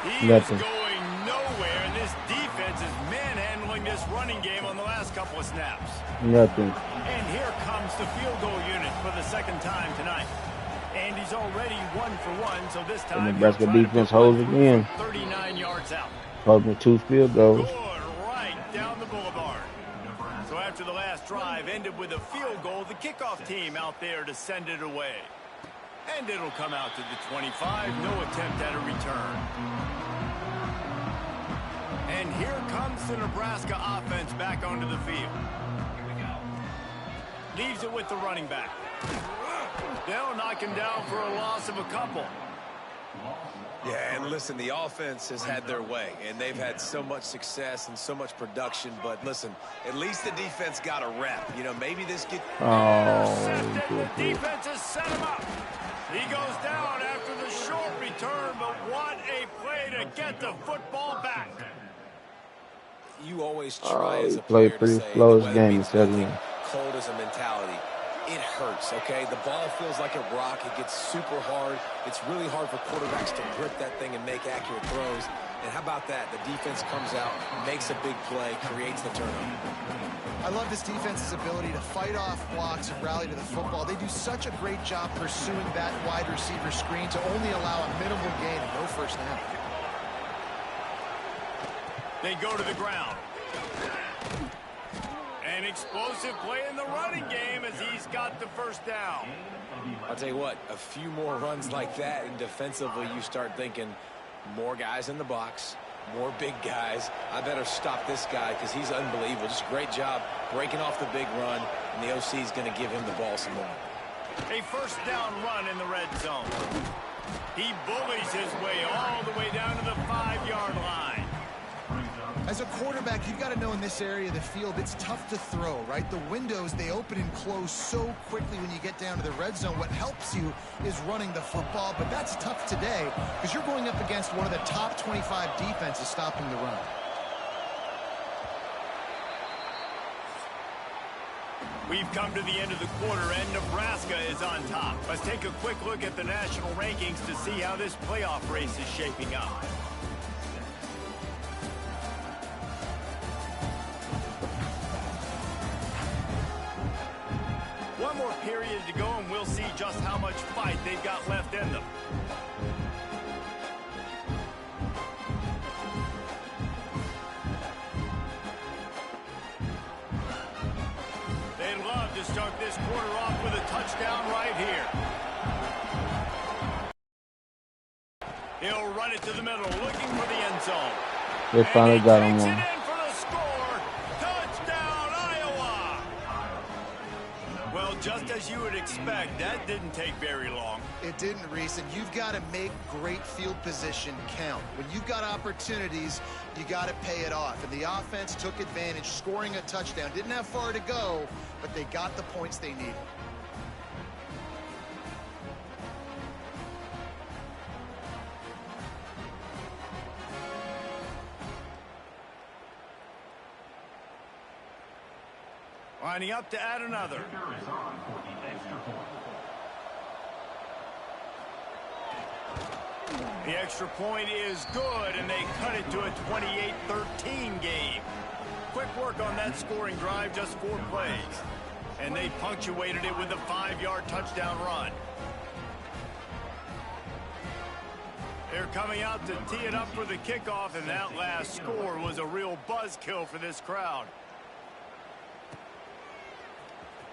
He is going nowhere, and this defense is manhandling this running game on the last couple of snaps. Nothing. And here comes the field goal unit for the second time tonight. And he's already 1 for 1, so this time the Nebraska defense holds again. 39 yards out. Holding 2 field goals. Good, right down the boulevard. So after the last drive ended with a field goal, the kickoff team out there to send it away. And it'll come out to the 25. No attempt at a return. And here comes the Nebraska offense back onto the field. Leaves it with the running back. They'll knock him down for a loss of a couple. Yeah, and listen, the offense has had their way, and they've had so much success and so much production. But listen, at least the defense got a rep. You know, maybe this gets... The defense has set him up. He goes down after the short return, but what a play to get the football back. You always try as a player player pretty to say, close the game, cold as a mentality. It hurts, okay? The ball feels like a rock. It gets super hard. It's really hard for quarterbacks to grip that thing and make accurate throws. And how about that? The defense comes out, makes a big play, creates the turnover. I love this defense's ability to fight off blocks and rally to the football. They do such a great job pursuing that wide receiver screen to only allow a minimal gain and no first down. They go to the ground. An explosive play in the running game as he's got the first down. I'll tell you what, a few more runs like that, and defensively you start thinking more guys in the box, more big guys. I better stop this guy because he's unbelievable. Just a great job breaking off the big run, and the OC is going to give him the ball some more. A first down run in the red zone. He bullies his way all the way down to the 5-yard line. As a quarterback, you've got to know in this area of the field, it's tough to throw, right? The windows, they open and close so quickly when you get down to the red zone. What helps you is running the football, but that's tough today because you're going up against one of the top 25 defenses stopping the run. We've come to the end of the quarter, and Nebraska is on top. Let's take a quick look at the national rankings to see how this playoff race is shaping up. One more period to go, and we'll see just how much fight they've got left in them. They'd love to start this quarter off with a touchdown right here. He'll run it to the middle, looking for the end zone. They finally got him one. Just as you would expect, that didn't take very long. It didn't, Reese, and you've got to make great field position count. When you've got opportunities, you got to pay it off. And the offense took advantage, scoring a touchdown. Didn't have far to go, but they got the points they needed. Lining up to add another. The extra point is good, and they cut it to a 28-13 game. Quick work on that scoring drive, just 4 plays. And they punctuated it with a 5-yard touchdown run. They're coming out to tee it up for the kickoff, and that last score was a real buzzkill for this crowd.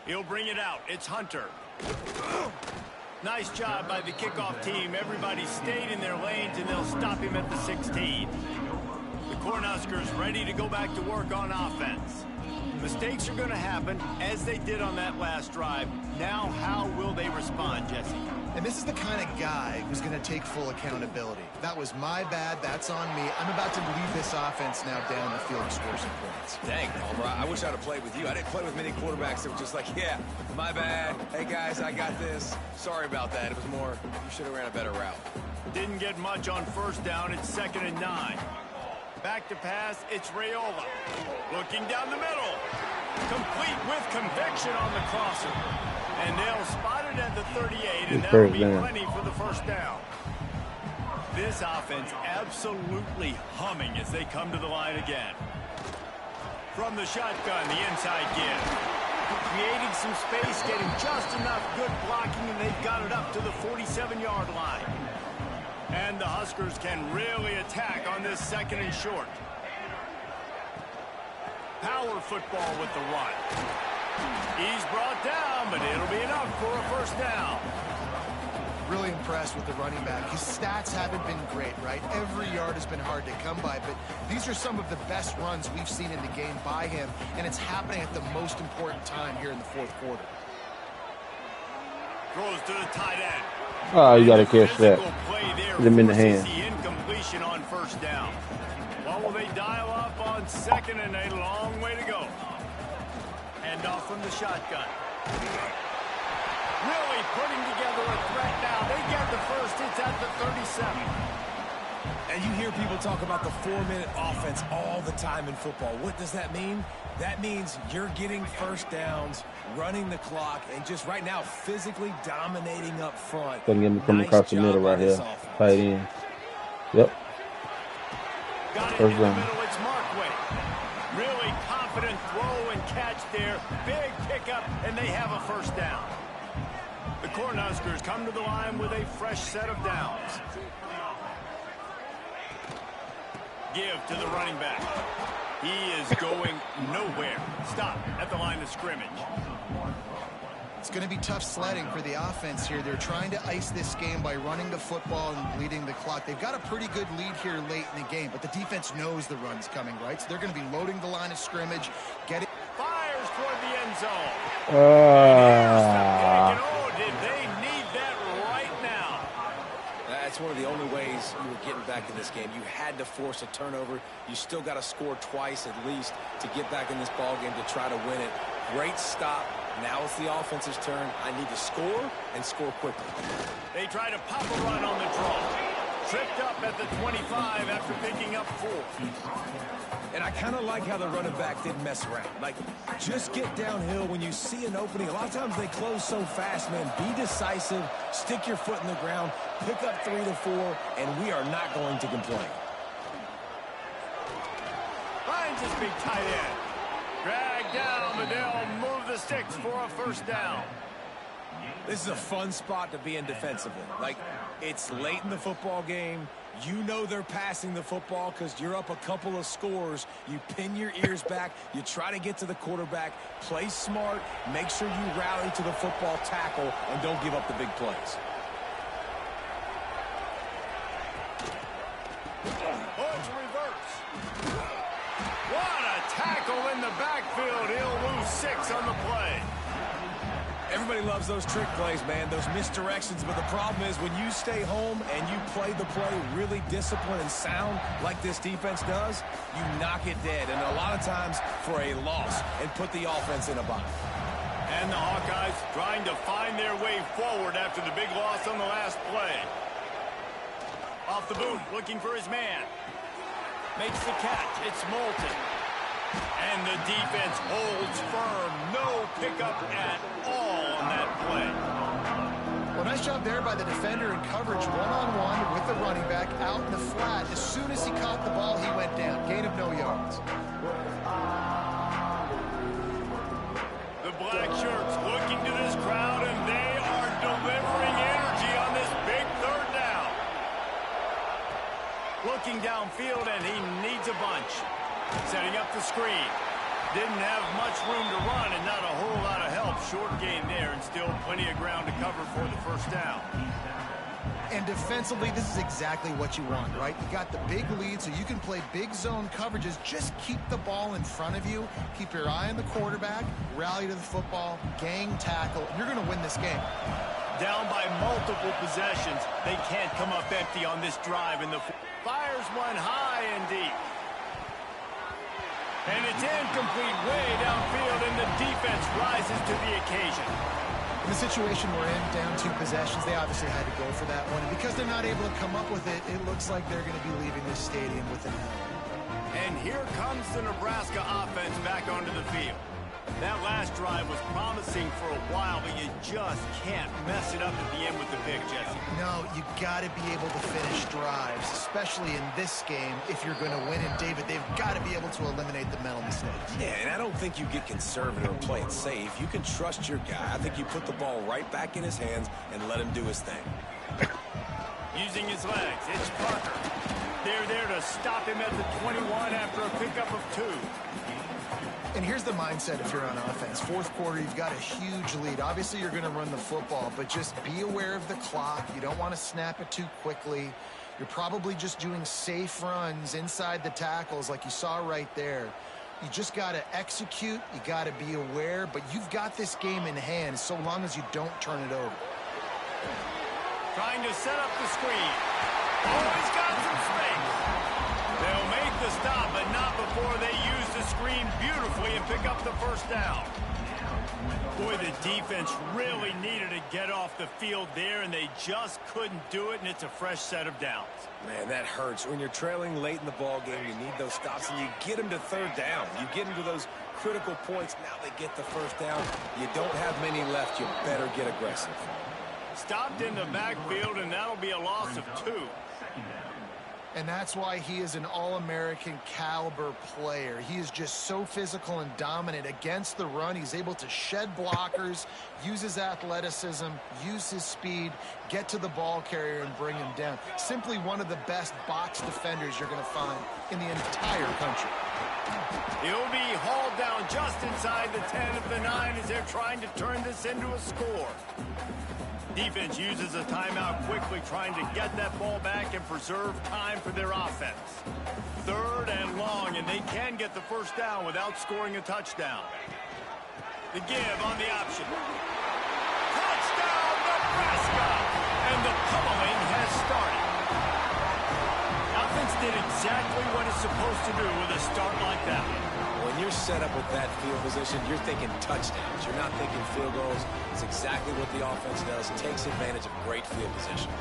He'll bring it out. It's Hunter. Nice job by the kickoff team. Everybody stayed in their lanes, and they'll stop him at the 16. The Cornhuskers ready to go back to work on offense. Mistakes are going to happen, as they did on that last drive. Now, how will they respond, Jesse? And this is the kind of guy who's going to take full accountability. That was my bad. That's on me. I'm about to lead this offense now down the field and score some points. Dang, Palmer, I wish I'd have played with you. I didn't play with many quarterbacks that were just like, yeah, my bad. Hey, guys, I got this. Sorry about that. It was more, you should have ran a better route. Didn't get much on first down. It's 2nd and 9. Back to pass. It's Raiola. Looking down the middle. Complete with conviction on the crosser. And they'll spot it at the 38, and that'll be plenty for the first down. This offense absolutely humming as they come to the line again. From the shotgun, the inside give. Creating some space, getting just enough good blocking, and they've got it up to the 47-yard line. And the Huskers can really attack on this second and short. Power football with the run. He's brought down, but it'll be enough for a first down. Really impressed with the running back. His stats haven't been great, right? Every yard has been hard to come by, but these are some of the best runs we've seen in the game by him, and it's happening at the most important time here in the fourth quarter. Throws to the tight end. Oh, you got to catch that. Put him in the hand. The incompletion on first down. What will they dial up on second and a long way to go? Hand off from the shotgun. Really putting together a threat now. They get the first. It's at the 37. And you hear people talk about the 4-minute offense all the time in football. What does that mean? That means you're getting first downs, running the clock, and just right now physically dominating up front. Gonna get him from across the middle right here. Tight end. Yep. Got it in the middle. It's Markway. Really confident throw and catch there. Big pickup, and they have a first down. The Cornhuskers come to the line with a fresh set of downs. Give to the running back. He is going nowhere. Stop at the line of scrimmage. It's going to be tough sledding for the offense here. They're trying to ice this game by running the football and bleeding the clock. They've got a pretty good lead here late in the game, but the defense knows the run's coming, right? So they're going to be loading the line of scrimmage, getting... Fires toward the end zone. Oh, did they need that right now? That's one of the only ways you were getting back in this game. You had to force a turnover. You still got to score twice at least to get back in this ball game to try to win it. Great stop. Now it's the offense's turn. I need to score and score quickly. They try to pop a run on the draw. Tripped up at the 25 after picking up 4. And I kind of like how the running back didn't mess around. Like, just get downhill when you see an opening. A lot of times they close so fast, man. Be decisive, stick your foot in the ground, pick up 3 to 4, and we are not going to complain. Finds his big tight end. Drag down, but they'll move the sticks for a first down. This is a fun spot to be in defensively. Like, it's late in the football game. You know they're passing the football because you're up a couple of scores. You pin your ears back. You try to get to the quarterback. Play smart. Make sure you rally to the football tackle and don't give up the big plays. Oh, it's reverse. What a tackle in the backfield. He'll lose 6 on the play. Everybody loves those trick plays, man, those misdirections, but the problem is when you stay home and you play the play really disciplined and sound like this defense does, you knock it dead, and a lot of times for a loss, and put the offense in a bind. And the Hawkeyes trying to find their way forward after the big loss on the last play. Off the boot, looking for his man. Makes the catch. It's Moulton. And the defense holds firm. No pickup at all on that play. Well, nice job there by the defender in coverage one-on-one with the running back out in the flat. As soon as he caught the ball, he went down. Gain of no yards. The black shirts looking to this crowd, and they are delivering energy on this big third down. Looking downfield, and he needs a bunch. Setting up the screen. Didn't have much room to run and not a whole lot of help. Short gain there and still plenty of ground to cover for the first down. And defensively, this is exactly what you want, right? You got the big lead, so you can play big zone coverages. Just keep the ball in front of you. Keep your eye on the quarterback. Rally to the football. Gang tackle. You're going to win this game. Down by multiple possessions. They can't come up empty on this drive. And the fires one high and deep. And it's incomplete way downfield, and the defense rises to the occasion. In the situation we're in, down 2 possessions, they obviously had to go for that one. And because they're not able to come up with it, it looks like they're going to be leaving this stadium with an L. And here comes the Nebraska offense back onto the field. That last drive was promising for a while, but you just can't mess it up at the end with the pick, Jesse. No, you got to be able to finish drives, especially in this game if you're going to win. And, David, they've got to be able to eliminate the mental mistakes. Yeah, and I don't think you get conservative and play it safe. You can trust your guy. I think you put the ball right back in his hands and let him do his thing. Using his legs, it's Parker. They're there to stop him at the 21 after a pickup of 2. And here's the mindset if you're on offense. Fourth quarter, you've got a huge lead. Obviously, you're going to run the football, but just be aware of the clock. You don't want to snap it too quickly. You're probably just doing safe runs inside the tackles like you saw right there. You just got to execute. You got to be aware, but you've got this game in hand so long as you don't turn it over. Trying to set up the screen. Oh, he's got some space. They'll make the stop, but not before they use the screen beautifully and pick up the first down. Boy, the defense really needed to get off the field there, and they just couldn't do it, and it's a fresh set of downs. Man, that hurts. When you're trailing late in the ball game, you need those stops, and you get them to third down. You get them to those critical points. Now they get the first down. You don't have many left. You better get aggressive. Stopped in the backfield, and that'll be a loss of 2. And that's why he is an All-American caliber player. He is just so physical and dominant against the run. He's able to shed blockers, use his athleticism, use his speed, get to the ball carrier and bring him down. Simply one of the best box defenders you're going to find in the entire country. He'll be hauled down just inside the 10 of the 9 as they're trying to turn this into a score. Defense uses a timeout quickly, trying to get that ball back and preserve time for their offense. 3rd and long, and they can get the first down without scoring a touchdown. The give on the option. Touchdown, Nebraska! And the pummeling has started. Offense did exactly what it's supposed to do with a start like that. When you're set up with that field position, you're thinking touchdowns. You're not thinking field goals. It's exactly what the offense does. It takes advantage of great field position.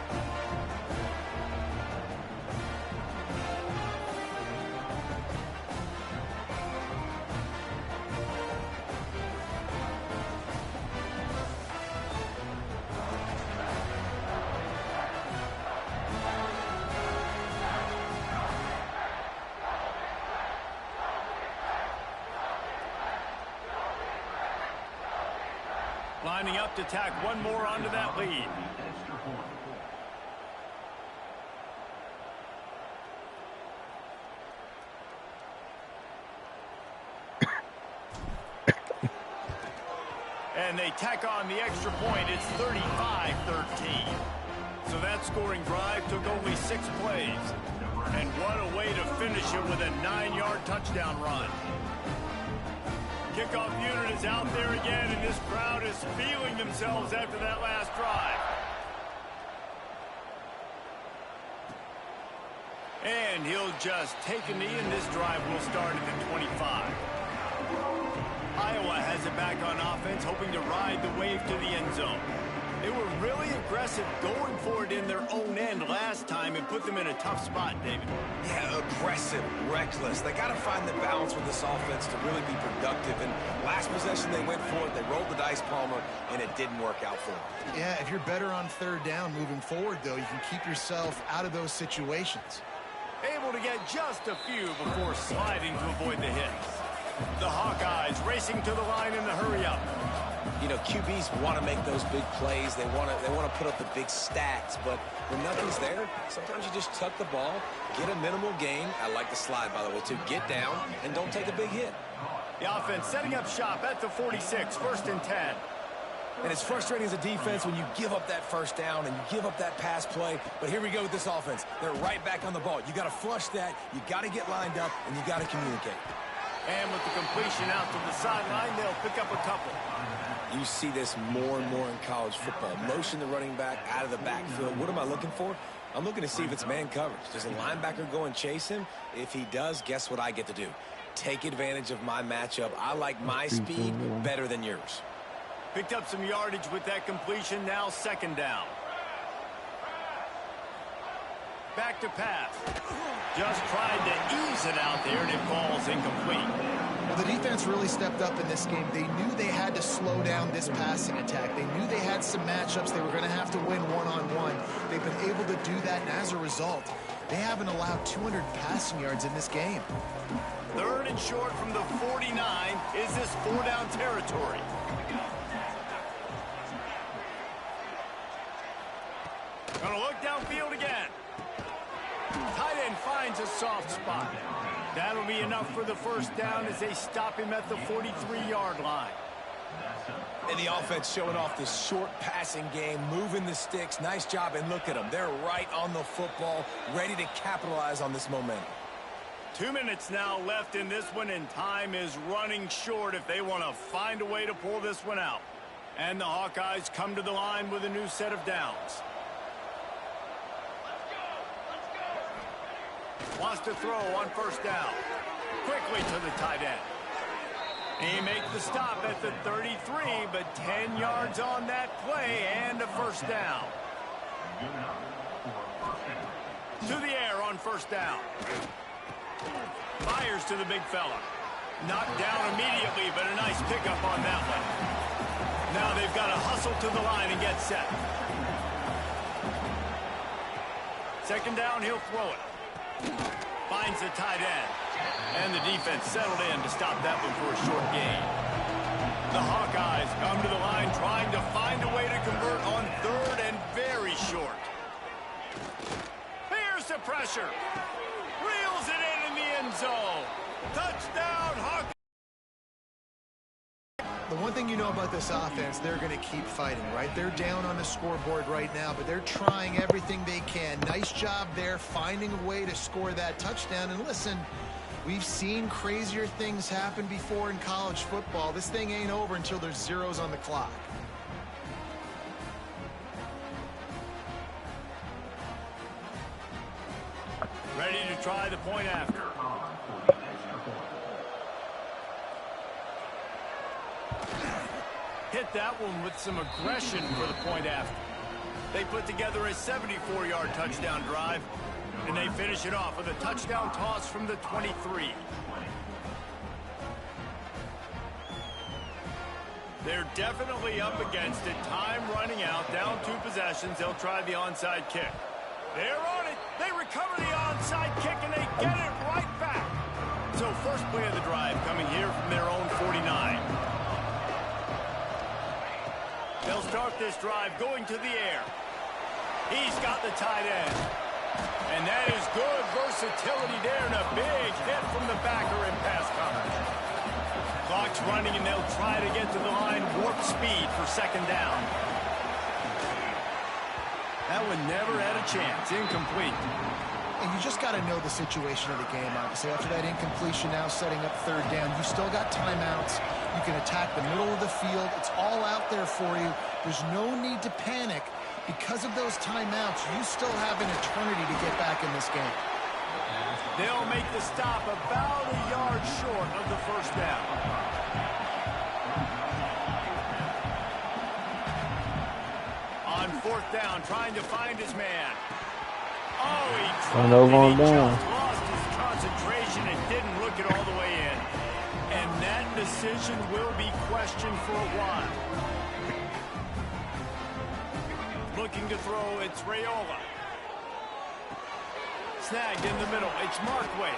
Lining up to tack one more onto that lead. And they tack on the extra point. It's 35-13. So that scoring drive took only 6 plays. And what a way to finish it with a 9-yard touchdown run. Kickoff unit is out there again, and this crowd is feeling themselves after that last drive. And he'll just take a knee, and this drive will start at the 25. Iowa has it back on offense, hoping to ride the wave to the end zone. They were really aggressive going for it in their own end last time and put them in a tough spot, David. Yeah, aggressive, reckless. They got to find the balance with this offense to really be productive. And last possession, they went for it. They rolled the dice, Palmer, and it didn't work out for them. Yeah, if you're better on 3rd down moving forward, though, you can keep yourself out of those situations. Able to get just a few before sliding to avoid the hits. The Hawkeyes racing to the line in the hurry-up. You know, QBs want to make those big plays. They want to put up the big stats. But when nothing's there, sometimes you just tuck the ball, get a minimal gain. I like the slide, by the way, too. Get down and don't take a big hit. The offense setting up shop at the 46, 1st and 10. And it's frustrating as a defense when you give up that first down and you give up that pass play. But here we go with this offense. They're right back on the ball. You got to flush that. You got to get lined up, and you got to communicate. And with the completion out to the sideline, they'll pick up a couple. You see this more and more in college football. Motion the running back out of the backfield. What am I looking for? I'm looking to see if it's man coverage. Does a linebacker go and chase him? If he does, guess what I get to do? Take advantage of my matchup. I like my speed better than yours. Picked up some yardage with that completion. Now 2nd down. Back to pass. Just tried to ease it out there, and it falls incomplete. Well, the defense really stepped up in this game. They knew they had to slow down this passing attack. They knew they had some matchups they were going to have to win one-on-one. They've been able to do that, and as a result, they haven't allowed 200 passing yards in this game. 3rd and short from the 49. Is this 4-down territory? Gonna look downfield again. Tight end finds a soft spot. That'll be enough for the 1st down as they stop him at the 43-yard line. And the offense showing off the short passing game, moving the sticks. Nice job, and look at them. They're right on the football, ready to capitalize on this momentum. 2 minutes now left in this one, and time is running short if they want to find a way to pull this one out. And the Hawkeyes come to the line with a new set of downs. Wants to throw on 1st down. Quickly to the tight end. He makes the stop at the 33, but 10 yards on that play and a 1st down. To the air on 1st down. Fires to the big fella. Knocked down immediately, but a nice pickup on that one. Now they've got to hustle to the line and get set. 2nd down, he'll throw it. Finds the tight end. And the defense settled in to stop that one for a short gain. The Hawkeyes come to the line trying to find a way to convert on 3rd and very short. Here's the pressure. Reels it in the end zone. Touchdown, Hawkeyes. The one thing you know about this offense, they're going to keep fighting, right? They're down on the scoreboard right now, but they're trying everything they can. Nice job there, finding a way to score that touchdown. And listen, we've seen crazier things happen before in college football. This thing ain't over until there's zeros on the clock. Ready to try the point after. Hit that one with some aggression for the point after. They put together a 74-yard touchdown drive, and they finish it off with a touchdown toss from the 23. They're definitely up against it. Time running out, down 2 possessions. They'll try the onside kick. They're on it. They recover the onside kick, and they get it right back. So first play of the drive coming here from their own 49. They'll start this drive going to the air. He's got the tight end. And that is good versatility there, and a big hit from the backer in pass coverage. Clock's running, and they'll try to get to the line, warp speed for 2nd down. That one never had a chance. Incomplete. And you just got to know the situation of the game, obviously. After that incompletion, now setting up 3rd down. You still got timeouts. You can attack the middle of the field. It's all out there for you. There's no need to panic. Because of those timeouts, you still have an eternity to get back in this game. They'll make the stop about a yard short of the 1st down. On 4th down, trying to find his man. Oh, he dropped it. He just lost his concentration and didn't look it all the way in. And that decision will be questioned for a while. Looking to throw, it's Raiola. Snagged in the middle, it's Markway.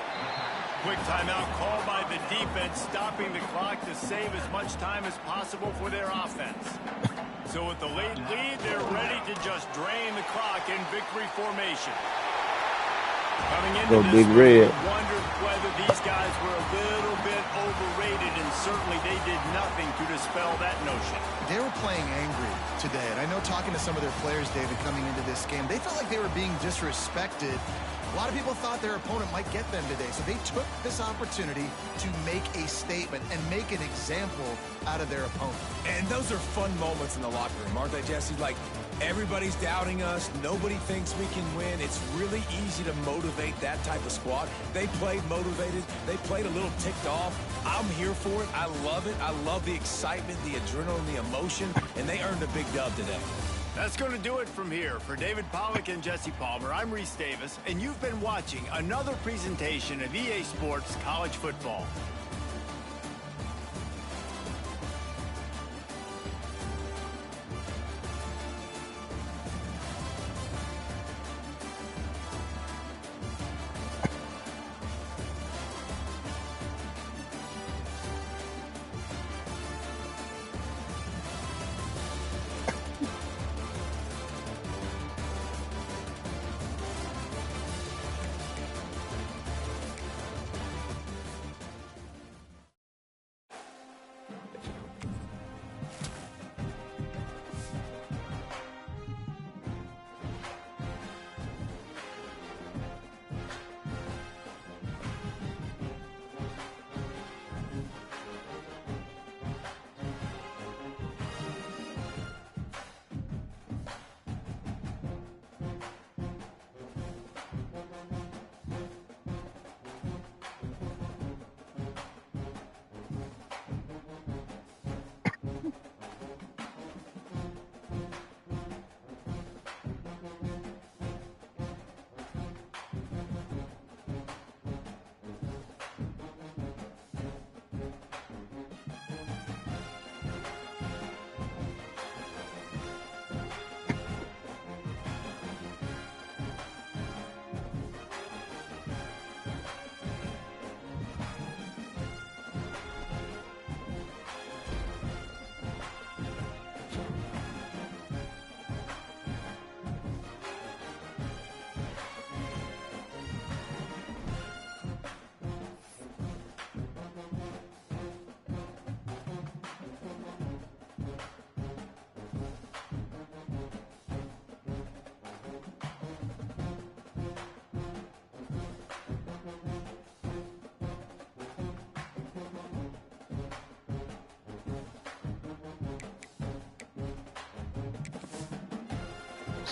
Quick timeout called by the defense, stopping the clock to save as much time as possible for their offense. So with the late lead, they're ready to just drain the clock in victory formation. Coming into this one, we wondered whether these guys were a little bit overrated, and certainly they did nothing to dispel that notion. They were playing angry today, and I know talking to some of their players, David, coming into this game, they felt like they were being disrespected. A lot of people thought their opponent might get them today, so they took this opportunity to make a statement and make an example out of their opponent. And those are fun moments in the locker room, aren't they, Jesse? Like, everybody's doubting us. Nobody thinks we can win. It's really easy to motivate that type of squad. They played motivated. They played a little ticked off. I'm here for it. I love it. I love the excitement, the adrenaline, the emotion, and they earned a big dub today. That's going to do it from here. For David Pollack and Jesse Palmer, I'm Reese Davis, and you've been watching another presentation of EA Sports College Football.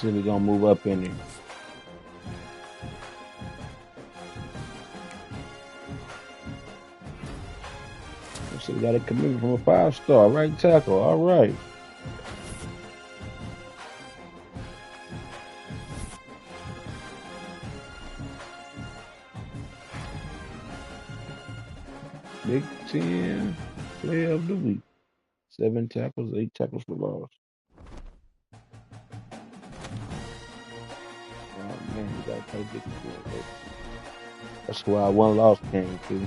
See, we're gonna move up in there. So we got a commitment from a 5-star right tackle. All right. Big 10 player of the week. 7 tackles, 8 tackles for loss. Oh man, we gotta play big 10. That's why one loss came to.